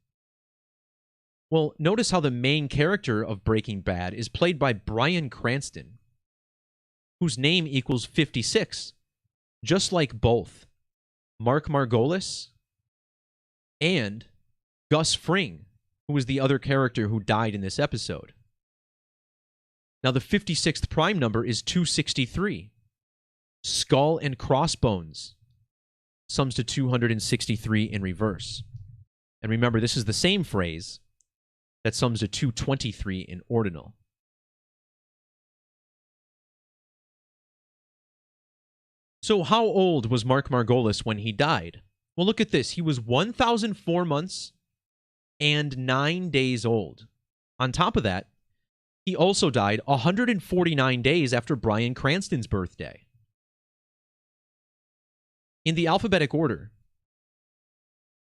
Well, notice how the main character of Breaking Bad is played by Bryan Cranston, whose name equals 56, just like both Mark Margolis, and Gus Fring, who was the other character who died in this episode. Now, the 56th prime number is 263. Skull and crossbones sums to 263 in reverse. And remember, this is the same phrase that sums to 223 in ordinal. So how old was Mark Margolis when he died? Well, look at this. He was 1,004 months and 9 days old. On top of that, he also died 149 days after Bryan Cranston's birthday. In the alphabetic order,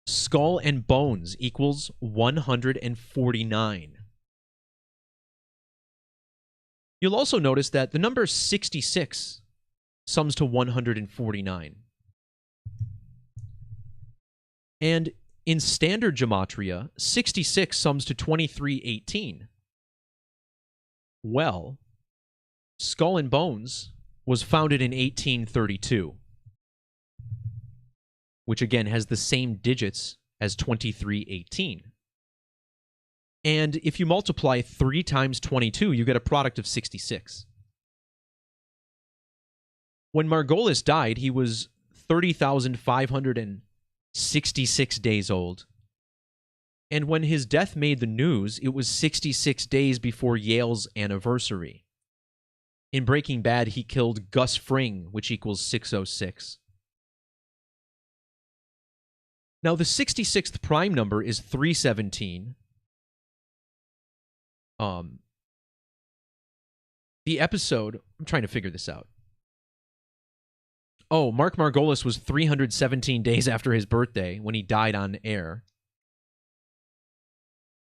Skull and Bones equals 149. You'll also notice that the number 66 sums to 149. And in standard gematria, 66 sums to 2318. Well, Skull and Bones was founded in 1832, which again has the same digits as 2318. And if you multiply 3 times 22, you get a product of 66. When Margolis died, he was 30,566 days old. And when his death made the news, it was 66 days before Yale's anniversary. In Breaking Bad, he killed Gus Fring, which equals 606. Now, the 66th prime number is 317. The episode... I'm trying to figure this out. Oh, Mark Margolis was 317 days after his birthday when he died on air.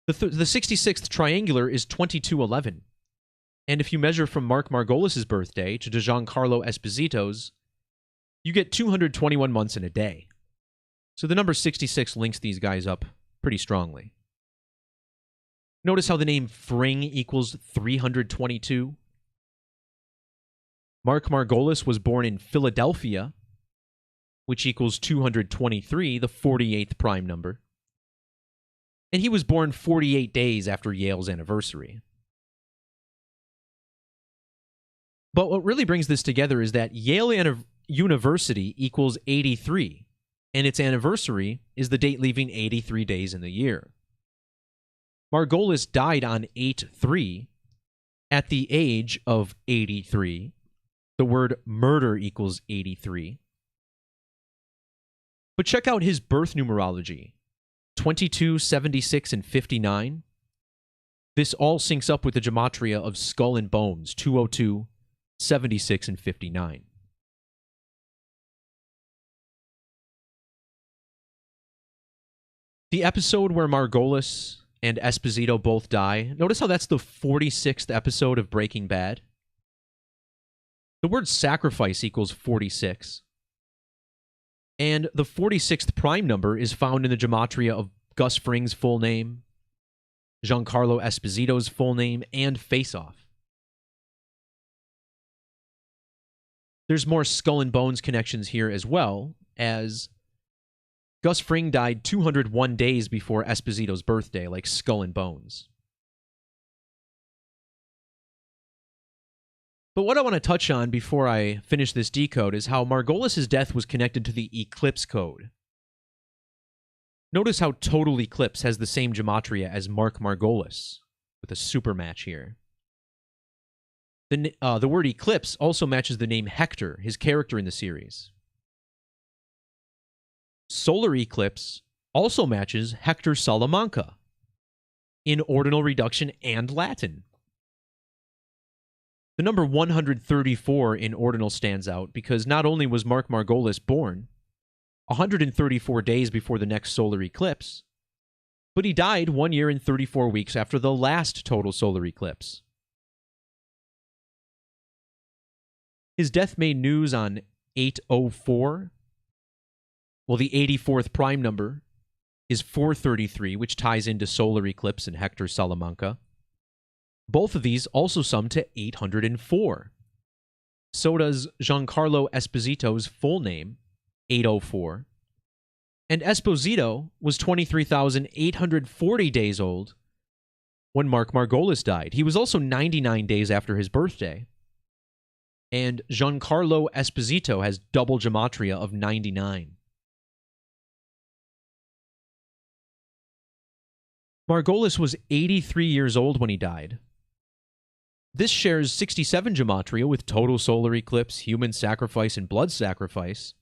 The 66th triangular is 2211. And if you measure from Mark Margolis' birthday to Giancarlo Esposito's, you get 221 months in a day. So the number 66 links these guys up pretty strongly. Notice how the name Fring equals 322. Mark Margolis was born in Philadelphia, which equals 223, the 48th prime number. And he was born 48 days after Yale's anniversary. But what really brings this together is that Yale University equals 83, and its anniversary is the date leaving 83 days in the year. Margolis died on 8/3 at the age of 83. The word murder equals 83. But check out his birth numerology. 22, 76, and 59. This all syncs up with the gematria of Skull and Bones, 202, 76, and 59. The episode where Margolis and Esposito both die, notice how that's the 46th episode of Breaking Bad? The word sacrifice equals 46. And the 46th prime number is found in the gematria of Gus Fring's full name, Giancarlo Esposito's full name, and Face Off. There's more Skull and Bones connections here as well, as Gus Fring died 201 days before Esposito's birthday, like Skull and Bones. But what I want to touch on before I finish this decode is how Margolis' death was connected to the Eclipse Code. Notice how Total Eclipse has the same gematria as Mark Margolis, with a super match here. The word Eclipse also matches the name Hector, his character in the series. Solar Eclipse also matches Hector Salamanca in ordinal reduction and Latin. The number 134 in ordinal stands out because not only was Mark Margolis born 134 days before the next solar eclipse, but he died 1 year and 34 weeks after the last total solar eclipse. His death made news on 8/04. Well, the 84th prime number is 433, which ties into solar eclipse and Hector Salamanca. Both of these also sum to 804. So does Giancarlo Esposito's full name, 804. And Esposito was 23,840 days old when Mark Margolis died. He was also 99 days after his birthday. And Giancarlo Esposito has double Gematria of 99. Margolis was 83 years old when he died. This shares 67 Gematria with total solar eclipse, human sacrifice, and blood sacrifice.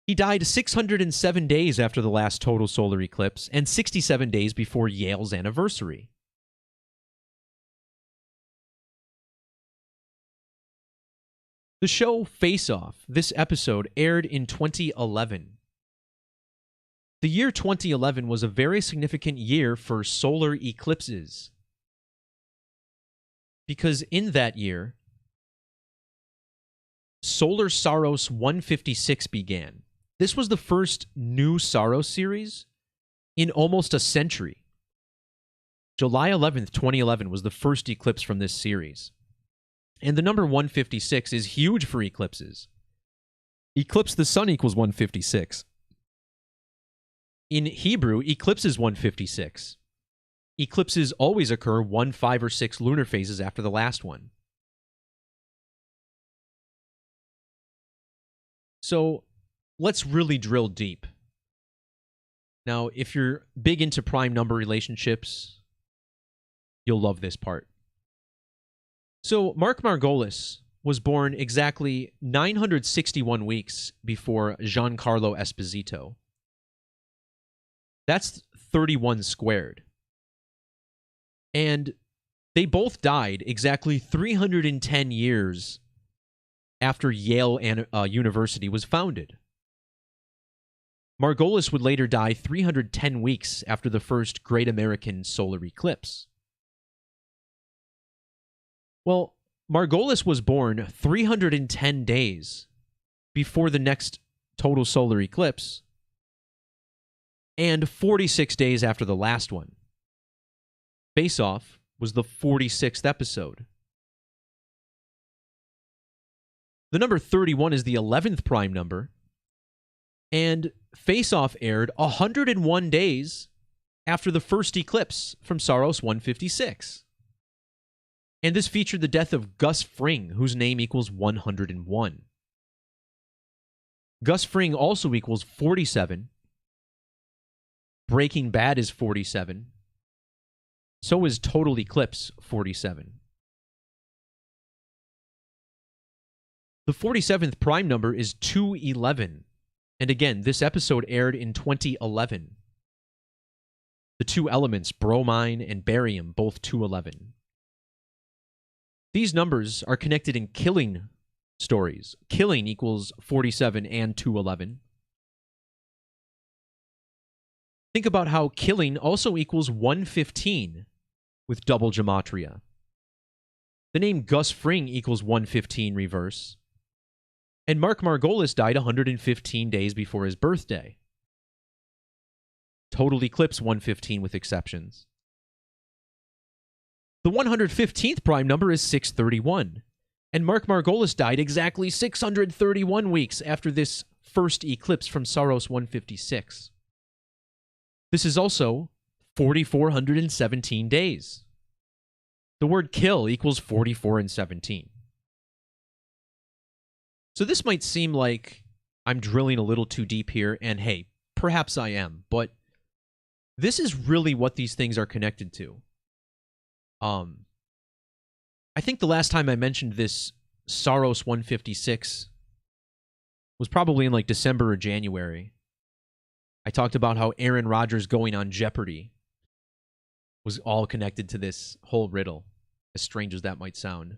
He died 607 days after the last total solar eclipse and 67 days before Yale's anniversary. The show Face Off, this episode, aired in 2011. The year 2011 was a very significant year for solar eclipses, because in that year, Solar Saros 156 began. This was the first new Saros series in almost a century. July 11th, 2011 was the first eclipse from this series. And the number 156 is huge for eclipses. Eclipse the sun equals 156. In Hebrew, eclipse is 156. Eclipses always occur 1, 5, or 6 lunar phases after the last one. So let's really drill deep. Now, if you're big into prime number relationships, you'll love this part. So Mark Margolis was born exactly 961 weeks before Giancarlo Esposito. That's 31 squared. And they both died exactly 310 years after Yale University was founded. Margolis would later die 310 weeks after the first Great American Solar Eclipse. Well, Margolis was born 310 days before the next total solar eclipse and 46 days after the last one. Face Off was the 46th episode. The number 31 is the 11th prime number, and Face Off aired 101 days after the first eclipse from Saros 156. And this featured the death of Gus Fring, whose name equals 101. Gus Fring also equals 47. Breaking Bad is 47. So is Total Eclipse 47. The 47th prime number is 211. And again, this episode aired in 2011. The two elements, bromine and barium, both 211. These numbers are connected in killing stories. Killing equals 47 and 211. Think about how killing also equals 115 with double gematria. The name Gus Fring equals 115 reverse. And Mark Margolis died 115 days before his birthday. Total eclipse 115 with exceptions. The 115th prime number is 631, and Mark Margolis died exactly 631 weeks after this first eclipse from Saros 156. This is also 4,417 days. The word kill equals 44 and 17. So this might seem like I'm drilling a little too deep here, and hey, perhaps I am, but this is really what these things are connected to. I think the last time I mentioned this Saros 156 was probably in like December or January. I talked about how Aaron Rodgers going on Jeopardy was all connected to this whole riddle, as strange as that might sound.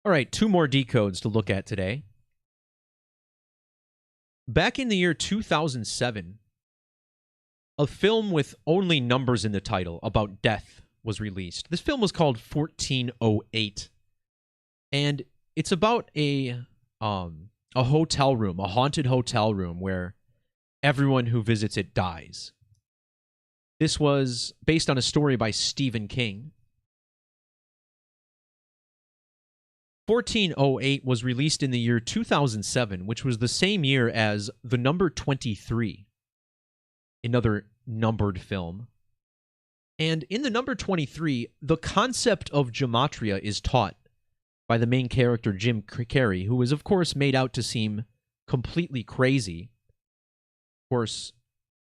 All right, 2 more decodes to look at today. Back in the year 2007, a film with only numbers in the title about death was released. This film was called 1408, and it's about a hotel room, a haunted hotel room where everyone who visits it dies. This was based on a story by Stephen King. 1408 was released in the year 2007, which was the same year as The Number 23, another numbered film. And in The Number 23, the concept of Gematria is taught by the main character, Jim Carrey, who is, of course, made out to seem completely crazy. Of course,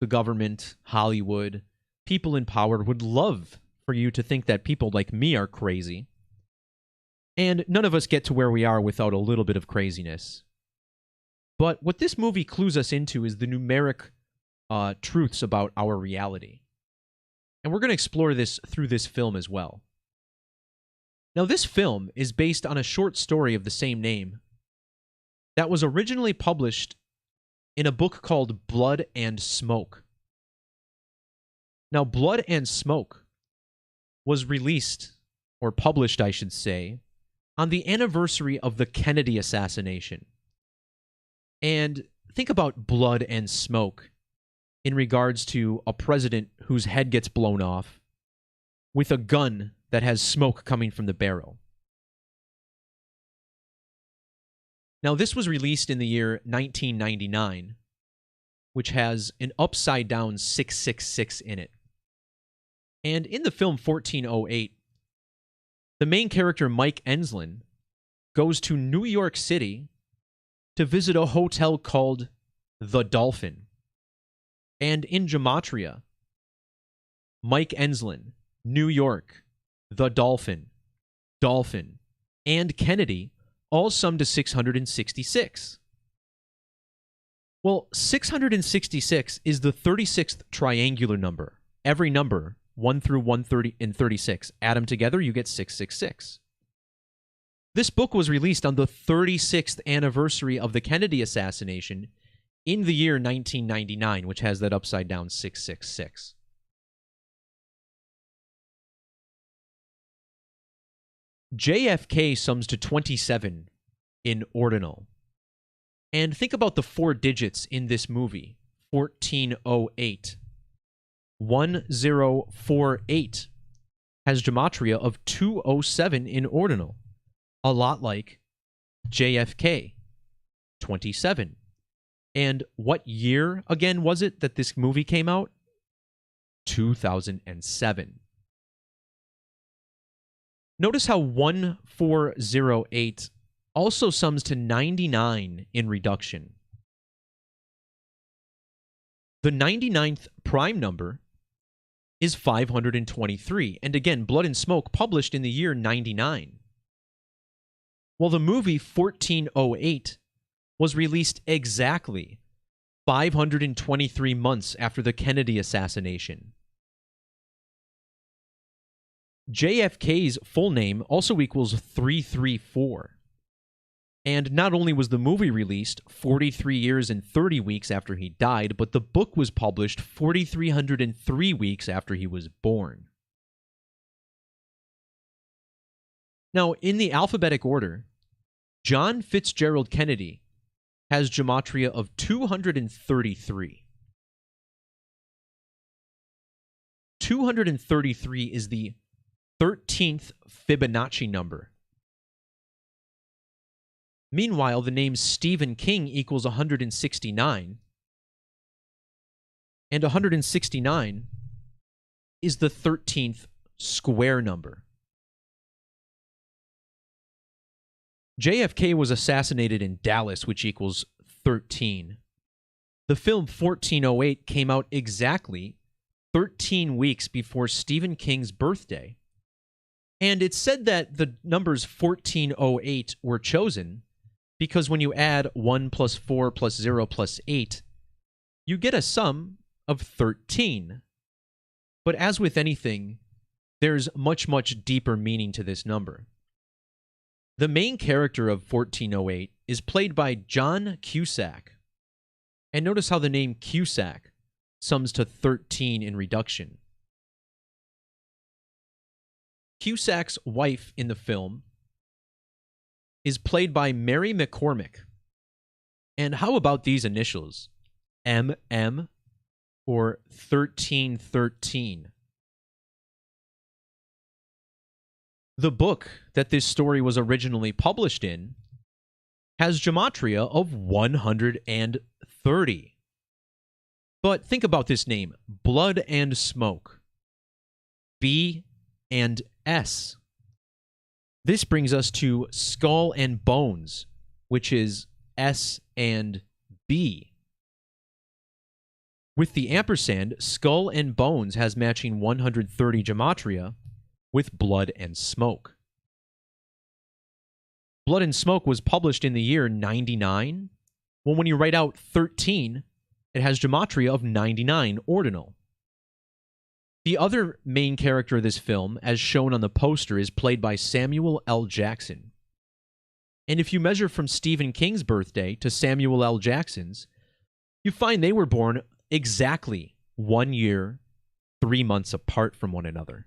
the government, Hollywood, people in power would love for you to think that people like me are crazy. And none of us get to where we are without a little bit of craziness. But what this movie clues us into is the numeric truths about our reality. And we're going to explore this through this film as well. Now, this film is based on a short story of the same name that was originally published in a book called Blood and Smoke. Now, Blood and Smoke was released, or published, I should say, on the anniversary of the Kennedy assassination. And think about blood and smoke in regards to a president whose head gets blown off with a gun that has smoke coming from the barrel. Now, this was released in the year 1999, which has an upside-down 666 in it. And in the film 1408, the main character, Mike Enslin, goes to New York City to visit a hotel called The Dolphin. And in Gematria, Mike Enslin, New York, The Dolphin, Dolphin, and Kennedy all sum to 666. Well, 666 is the 36th triangular number. Every number, 1 through 130 and 36, add them together, you get 666. This book was released on the 36th anniversary of the Kennedy assassination in the year 1999, which has that upside-down 666. JFK sums to 27 in ordinal. And think about the 4 digits in this movie, 1408. 1048 has gematria of 207 in ordinal, a lot like JFK, 27. And what year, again, was it that this movie came out? 2007. Notice how 1408 also sums to 99 in reduction. The 99th prime number is 523, and again, Blood and Smoke published in the year 99. Well, the movie 1408 was released exactly 523 months after the Kennedy assassination. JFK's full name also equals 334. And not only was the movie released 43 years and 30 weeks after he died, but the book was published 4,303 weeks after he was born. Now, in the alphabetic order, John Fitzgerald Kennedy has gematria of 233. 233 is the 13th Fibonacci number. Meanwhile, the name Stephen King equals 169, and 169 is the 13th square number. JFK was assassinated in Dallas, which equals 13. The film 1408 came out exactly 13 weeks before Stephen King's birthday, and it's said that the numbers 1408 were chosen because when you add 1 plus 4 plus 0 plus 8, you get a sum of 13. But as with anything, there's much, much deeper meaning to this number. The main character of 1408 is played by John Cusack. And notice how the name Cusack sums to 13 in reduction. Cusack's wife in the film is played by Mary McCormick. And how about these initials? MM or 1313? The book that this story was originally published in has Gematria of 130. But think about this name, Blood and Smoke. B and S. This brings us to Skull and Bones, which is S and B. With the ampersand, Skull and Bones has matching 130 Gematria with Blood and Smoke. Blood and Smoke was published in the year 99. Well, when you write out 13, it has Gematria of 99 ordinal. The other main character of this film, as shown on the poster, is played by Samuel L. Jackson. And if you measure from Stephen King's birthday to Samuel L. Jackson's, you find they were born exactly 1 year, 3 months apart from one another.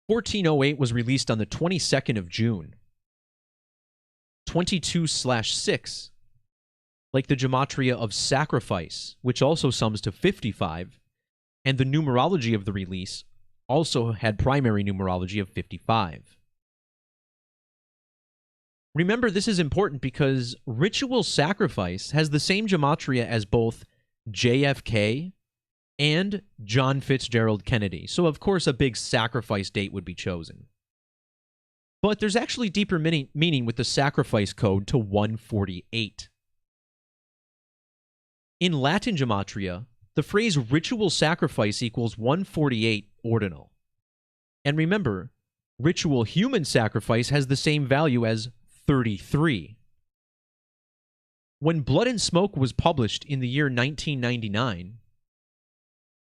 "1408" was released on the 22nd of June. 22/6, like the Gematria of Sacrifice, which also sums to 55, and the numerology of the release also had primary numerology of 55. Remember, this is important because Ritual Sacrifice has the same Gematria as both JFK and John Fitzgerald Kennedy, so of course a big sacrifice date would be chosen. But there's actually deeper meaning with the sacrifice code to 148. In Latin Gematria, the phrase ritual sacrifice equals 148 ordinal. And remember, ritual human sacrifice has the same value as 33. When Blood and Smoke was published in the year 1999,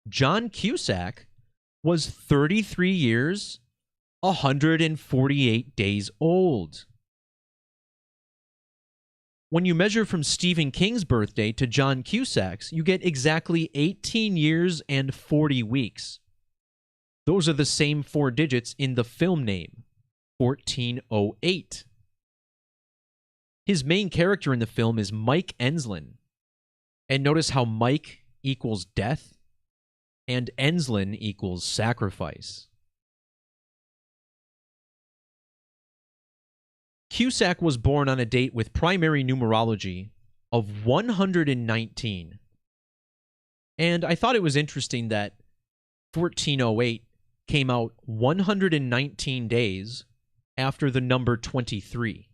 John Cusack was 33 years, 148 days old. When you measure from Stephen King's birthday to John Cusack's, you get exactly 18 years and 40 weeks. Those are the same 4 digits in the film name, 1408. His main character in the film is Mike Enslin. And notice how Mike equals death and Enslin equals sacrifice. Cusack was born on a date with primary numerology of 119. And I thought it was interesting that 1408 came out 119 days after the number 23,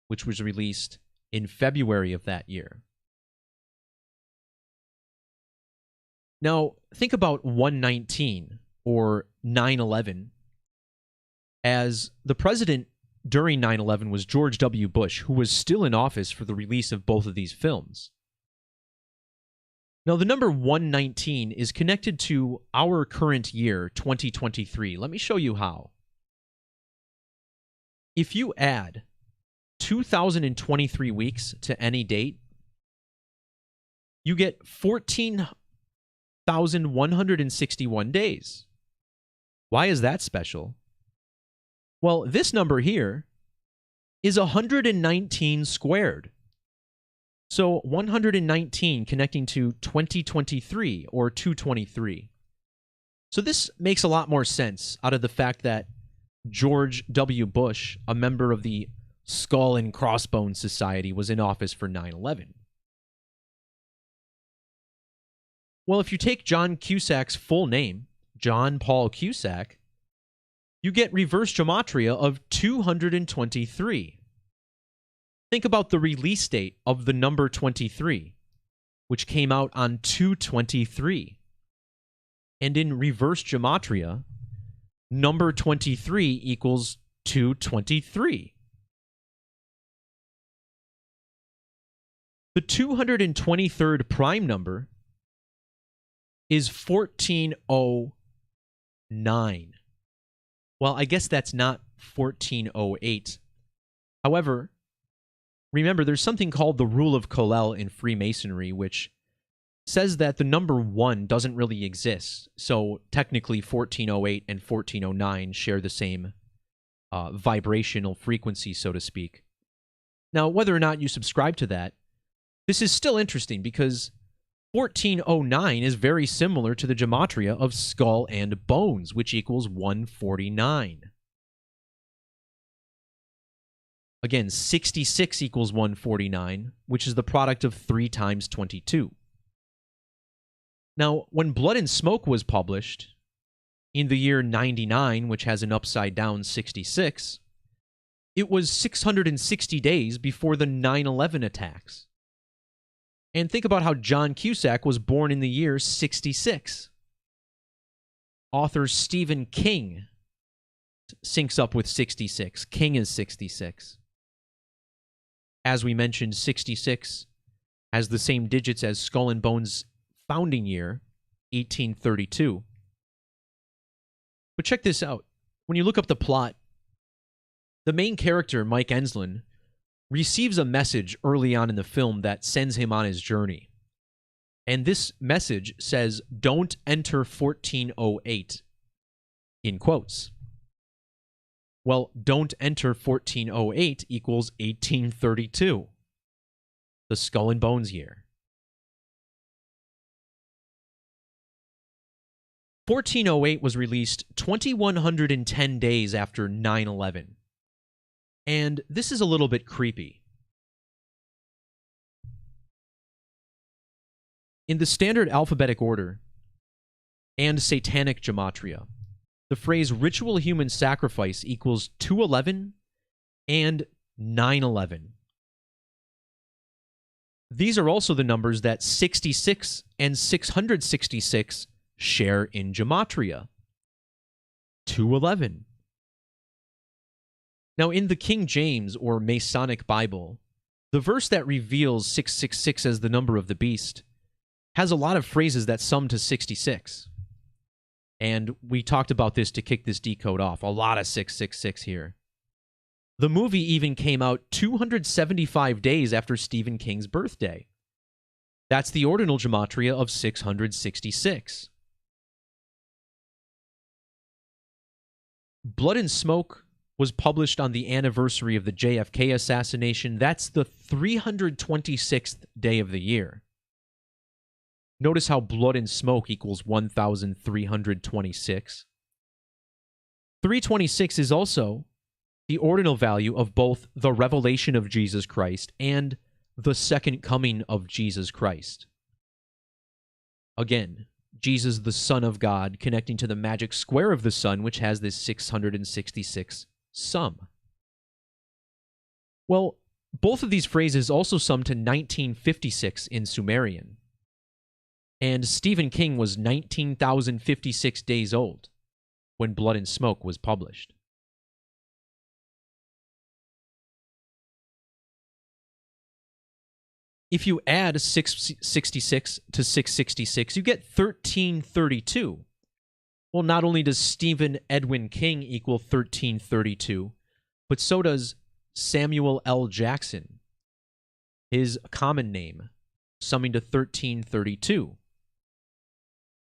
which was released in February of that year. Now, think about 119 or 9/11, as the president during 9/11 was George W. Bush, who was still in office for the release of both of these films. Now, the number 119 is connected to our current year, 2023. Let me show you how. If you add 2023 weeks to any date, you get 14,161 days. Why is that special? Well, this number here is 119 squared. So 119 connecting to 2023 or 223. So this makes a lot more sense out of the fact that George W. Bush, a member of the Skull and Crossbones Society, was in office for 9/11. Well, if you take John Cusack's full name, John Paul Cusack, you get reverse gematria of 223. Think about the release date of the number 23, which came out on 2/23. And in reverse gematria, number 23 equals 223. The 223rd prime number is 1409. Well, I guess that's not 1408. However, remember, there's something called the Rule of Colel in Freemasonry, which says that the number 1 doesn't really exist. So technically 1408 and 1409 share the same vibrational frequency, so to speak. Now, whether or not you subscribe to that, this is still interesting because 1409 is very similar to the gematria of skull and bones, which equals 149. Again, 66 equals 149, which is the product of 3 times 22. Now, when Blood and Smoke was published, in the year 99, which has an upside-down 66, it was 660 days before the 9/11 attacks. And think about how John Cusack was born in the year 66. Author Stephen King syncs up with 66. King is 66. As we mentioned, 66 has the same digits as Skull and Bones' founding year, 1832. But check this out. When you look up the plot, the main character, Mike Enslin, receives a message early on in the film that sends him on his journey. And this message says, "Don't enter 1408," in quotes. Well, "Don't enter 1408" equals 1832, the Skull and Bones year. 1408 was released 2,110 days after 9/11. And this is a little bit creepy. In the standard alphabetic order and satanic gematria, the phrase ritual human sacrifice equals 211 and 911. These are also the numbers that 66 and 666 share in gematria. 211. Now, in the King James or Masonic Bible, the verse that reveals 666 as the number of the beast has a lot of phrases that sum to 66. And we talked about this to kick this decode off. A lot of 666 here. The movie even came out 275 days after Stephen King's birthday. That's the ordinal gematria of 666. Blood and Smoke was published on the anniversary of the JFK assassination. That's the 326th day of the year. Notice how Blood and Smoke equals 1,326. 326 is also the ordinal value of both the revelation of Jesus Christ and the second coming of Jesus Christ. Again, Jesus, the Son of God, connecting to the magic square of the sun, which has this 666 sum. Well, both of these phrases also sum to 1956 in Sumerian. And Stephen King was 19,056 days old when Blood and Smoke was published. If you add 666 to 666, you get 1332. Well, not only does Stephen Edwin King equal 1332, but so does Samuel L. Jackson, his common name, summing to 1332.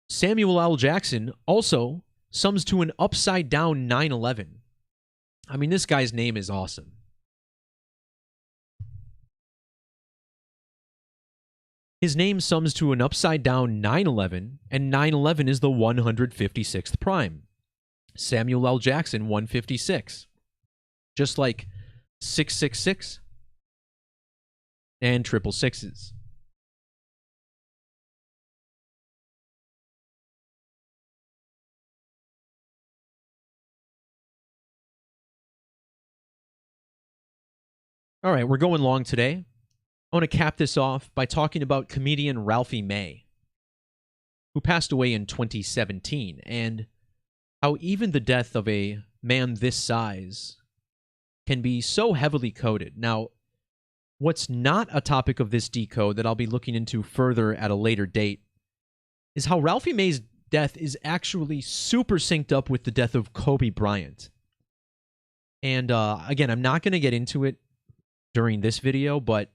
Samuel L. Jackson also sums to an upside-down 9/11. I mean, this guy's name is awesome. His name sums to an upside-down 9/11, and 9/11 is the 156th prime. Samuel L. Jackson, 156. Just like 666 and 666s. All right, we're going long today. I want to cap this off by talking about comedian Ralphie May, who passed away in 2017, and how even the death of a man this size can be so heavily coded. Now, what's not a topic of this decode that I'll be looking into further at a later date is how Ralphie May's death is actually super synced up with the death of Kobe Bryant. And again, I'm not going to get into it during this video, but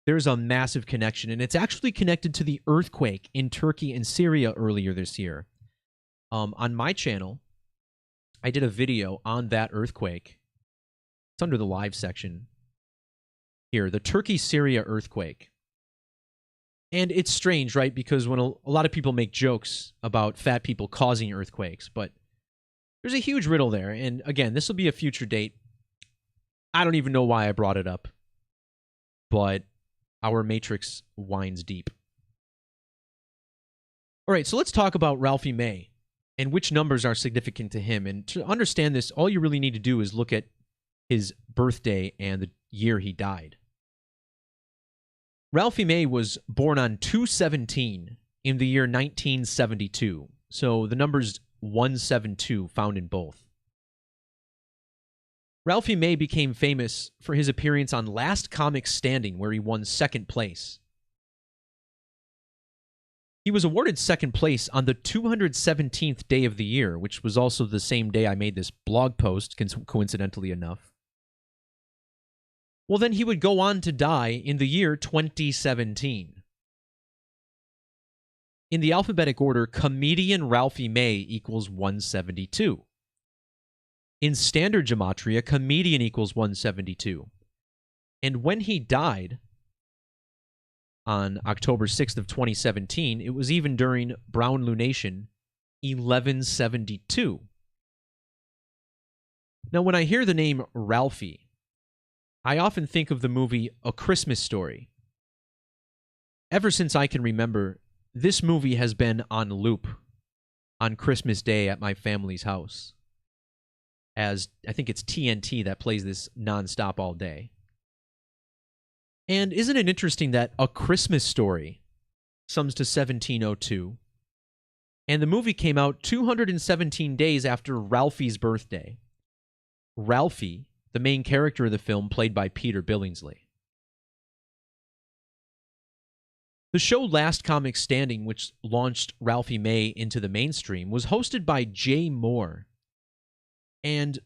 there's a massive connection, and it's actually connected to the earthquake in Turkey and Syria earlier this year. On my channel, I did a video on that earthquake. It's under the live section. Here, the Turkey-Syria earthquake. And it's strange, right? Because when a lot of people make jokes about fat people causing earthquakes, but there's a huge riddle there. And again, this will be a future date. I don't even know why I brought it up, but our matrix winds deep. All right, so let's talk about Ralphie May and which numbers are significant to him. And to understand this, all you really need to do is look at his birthday and the year he died. Ralphie May was born on 2/17 in the year 1972, so the number's 172 found in both. Ralphie May became famous for his appearance on Last Comic Standing, where he won second place. He was awarded second place on the 217th day of the year, which was also the same day I made this blog post, coincidentally enough. Well, then he would go on to die in the year 2017. In the alphabetic order, comedian Ralphie May equals 172. In standard Gematria, comedian equals 172. And when he died on October 6th of 2017, it was even during Brown Lunation 1172. Now, when I hear the name Ralphie, I often think of the movie A Christmas Story. Ever since I can remember, this movie has been on loop on Christmas Day at my family's house, as I think it's TNT that plays this nonstop all day. And isn't it interesting that A Christmas Story sums to 1702, and the movie came out 217 days after Ralphie's birthday? Ralphie, the main character of the film, played by Peter Billingsley. The show Last Comic Standing, which launched Ralphie May into the mainstream, was hosted by Jay Moore. And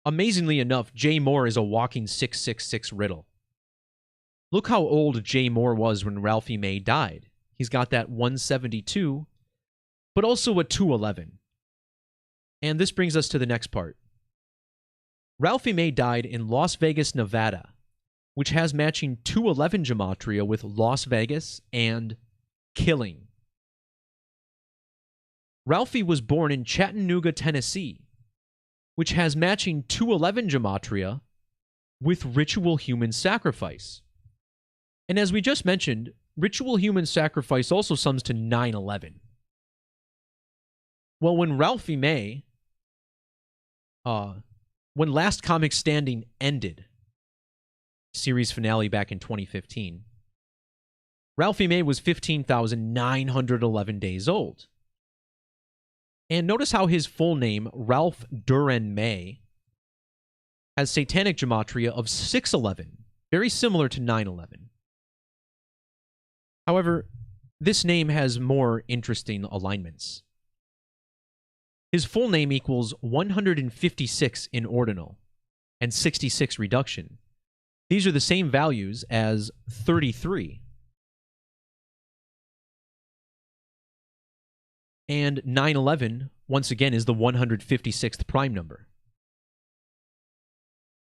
amazingly enough, Jay Moore is a walking 666 riddle. Look how old Jay Moore was when Ralphie May died. He's got that 172, but also a 211. And this brings us to the next part. Ralphie May died in Las Vegas, Nevada, which has matching 211 Gematria with Las Vegas and killing. Ralphie was born in Chattanooga, Tennessee, which has matching 211 Gematria with ritual human sacrifice. And as we just mentioned, ritual human sacrifice also sums to 9/11. Well, when Ralphie May, when Last Comic Standing ended, series finale back in 2015, Ralphie May was 15,911 days old. And notice how his full name, Ralph Duran May, has satanic gematria of 611, very similar to 9/11. However, this name has more interesting alignments. His full name equals 156 in ordinal and 66 reduction. These are the same values as 33. And 911, once again, is the 156th prime number.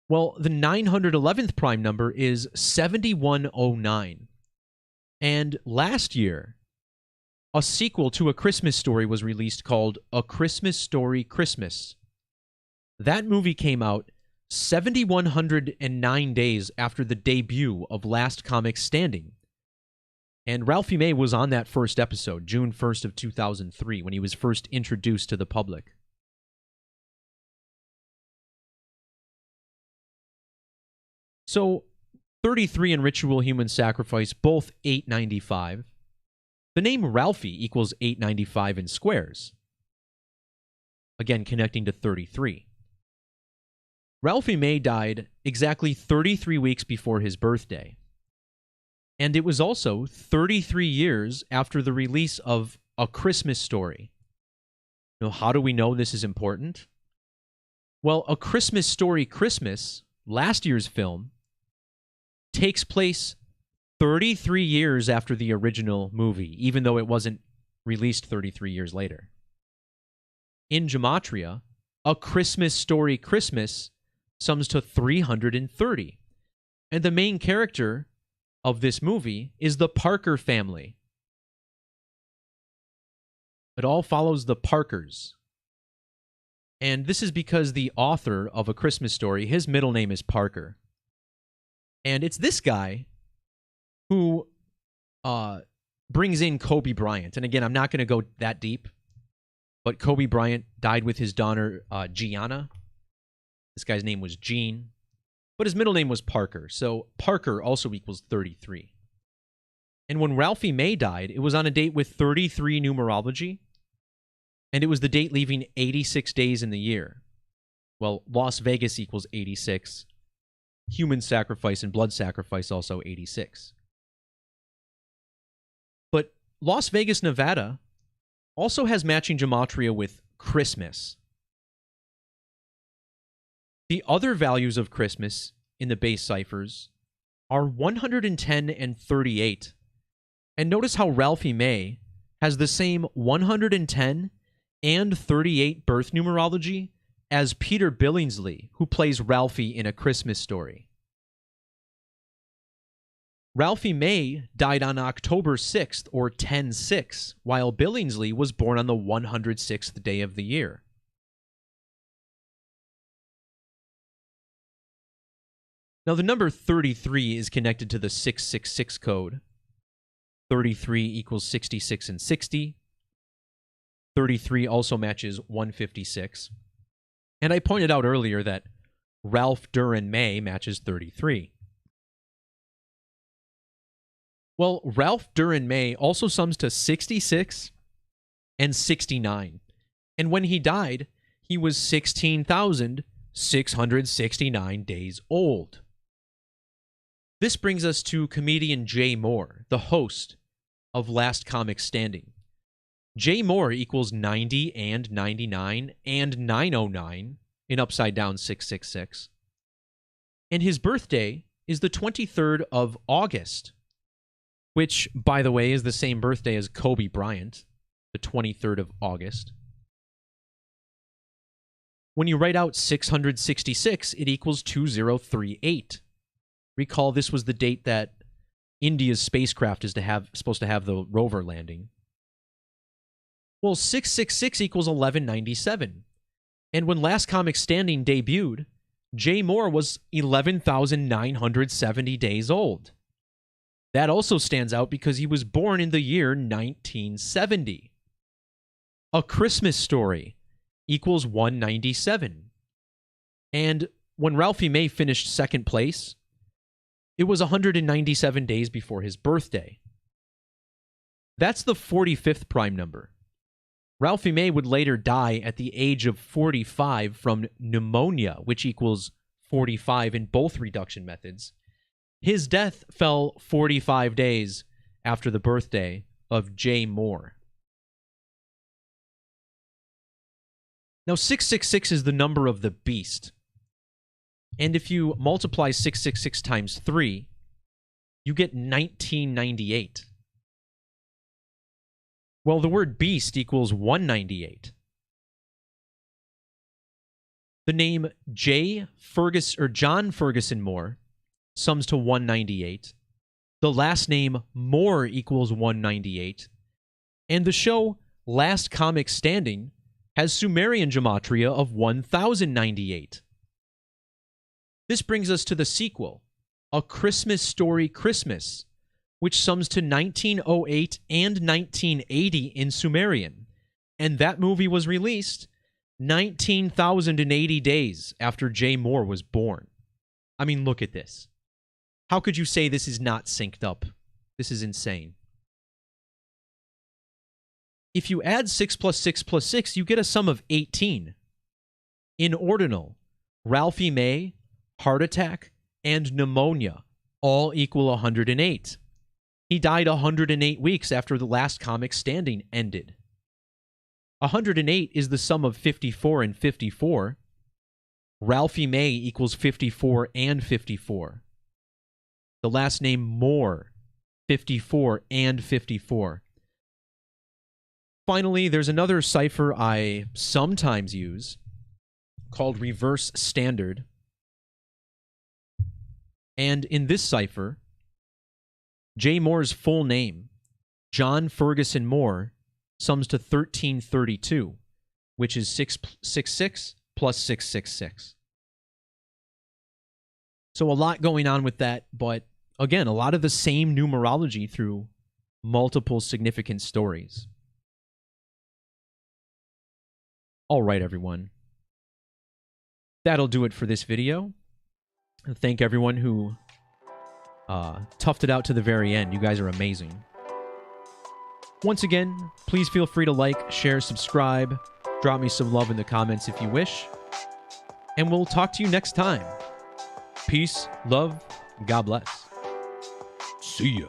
Well, the 911th prime number is 7109. And last year, a sequel to A Christmas Story was released called A Christmas Story Christmas. That movie came out 7,109 days after the debut of Last Comic Standing. And Ralphie May was on that first episode, June 1st of 2003, when he was first introduced to the public. So, 33 in ritual human sacrifice, both 895. The name Ralphie equals 895 in squares. Again, connecting to 33. Ralphie May died exactly 33 weeks before his birthday. And it was also 33 years after the release of A Christmas Story. Now, how do we know this is important? Well, A Christmas Story Christmas, last year's film, takes place 33 years after the original movie, even though it wasn't released 33 years later. In Gematria, A Christmas Story Christmas sums to 330. And the main character of this movie is the Parker family. It all follows the Parkers. And this is because the author of A Christmas Story, his middle name is Parker. And it's this guy who brings in Kobe Bryant. And again, I'm not going to go that deep, but Kobe Bryant died with his daughter, Gianna. This guy's name was Gene, but his middle name was Parker. So Parker also equals 33. And when Ralphie May died, it was on a date with 33 numerology, and it was the date leaving 86 days in the year. Well, Las Vegas equals 86. Human sacrifice and blood sacrifice also 86. But Las Vegas, Nevada also has matching gematria with Christmas. The other values of Christmas in the base ciphers are 110 and 38. And notice how Ralphie May has the same 110 and 38 birth numerology as Peter Billingsley, who plays Ralphie in A Christmas Story. Ralphie May died on October 6th, or 10-6, while Billingsley was born on the 106th day of the year. Now, the number 33 is connected to the 666 code. 33 equals 66 and 60. 33 also matches 156. And I pointed out earlier that Ralph Duran May matches 33. Well, Ralph Duran May also sums to 66 and 69. And when he died, he was 16,669 days old. This brings us to comedian Jay Moore, the host of Last Comic Standing. Jay Moore equals 90 and 99 and 909 in upside down 666. And his birthday is the 23rd of August, which, by the way, is the same birthday as Kobe Bryant, the 23rd of August. When you write out 666, it equals 2038. Recall this was the date that India's spacecraft is supposed to have the rover landing. Well, 666 equals 1197. And when Last Comic Standing debuted, Jay Moore was 11,970 days old. That also stands out because he was born in the year 1970. A Christmas Story equals 197. And when Ralphie May finished second place, it was 197 days before his birthday. That's the 45th prime number. Ralphie May would later die at the age of 45 from pneumonia, which equals 45 in both reduction methods. His death fell 45 days after the birthday of Jay Moore. Now, 666 is the number of the beast. And if you multiply 666 times 3, you get 1998. Well, the word beast equals 198. The name John Ferguson Moore sums to 198. The last name Moore equals 198. And the show Last Comic Standing has Sumerian gematria of 1098. This brings us to the sequel, A Christmas Story Christmas, which sums to 1908 and 1980 in Sumerian. And that movie was released 19,080 days after Jay Moore was born. I mean, look at this. How could you say this is not synced up? This is insane. If you add 6 plus 6 plus 6, you get a sum of 18. In ordinal, Ralphie May, heart attack, and pneumonia all equal 108. He died 108 weeks after the Last Comic Standing ended. 108 is the sum of 54 and 54. Ralphie May equals 54 and 54. The last name Moore, 54 and 54. Finally, there's another cipher I sometimes use called reverse standard. And in this cipher, J. Moore's full name, John Ferguson Moore, sums to 1332, which is 666 plus 666. So a lot going on with that, but again, a lot of the same numerology through multiple significant stories. All right, everyone. That'll do it for this video. Thank everyone who toughed it out to the very end. You guys are amazing. Once again, please feel free to like, share, subscribe, drop me some love in the comments if you wish. And we'll talk to you next time. Peace, love, God bless. See ya.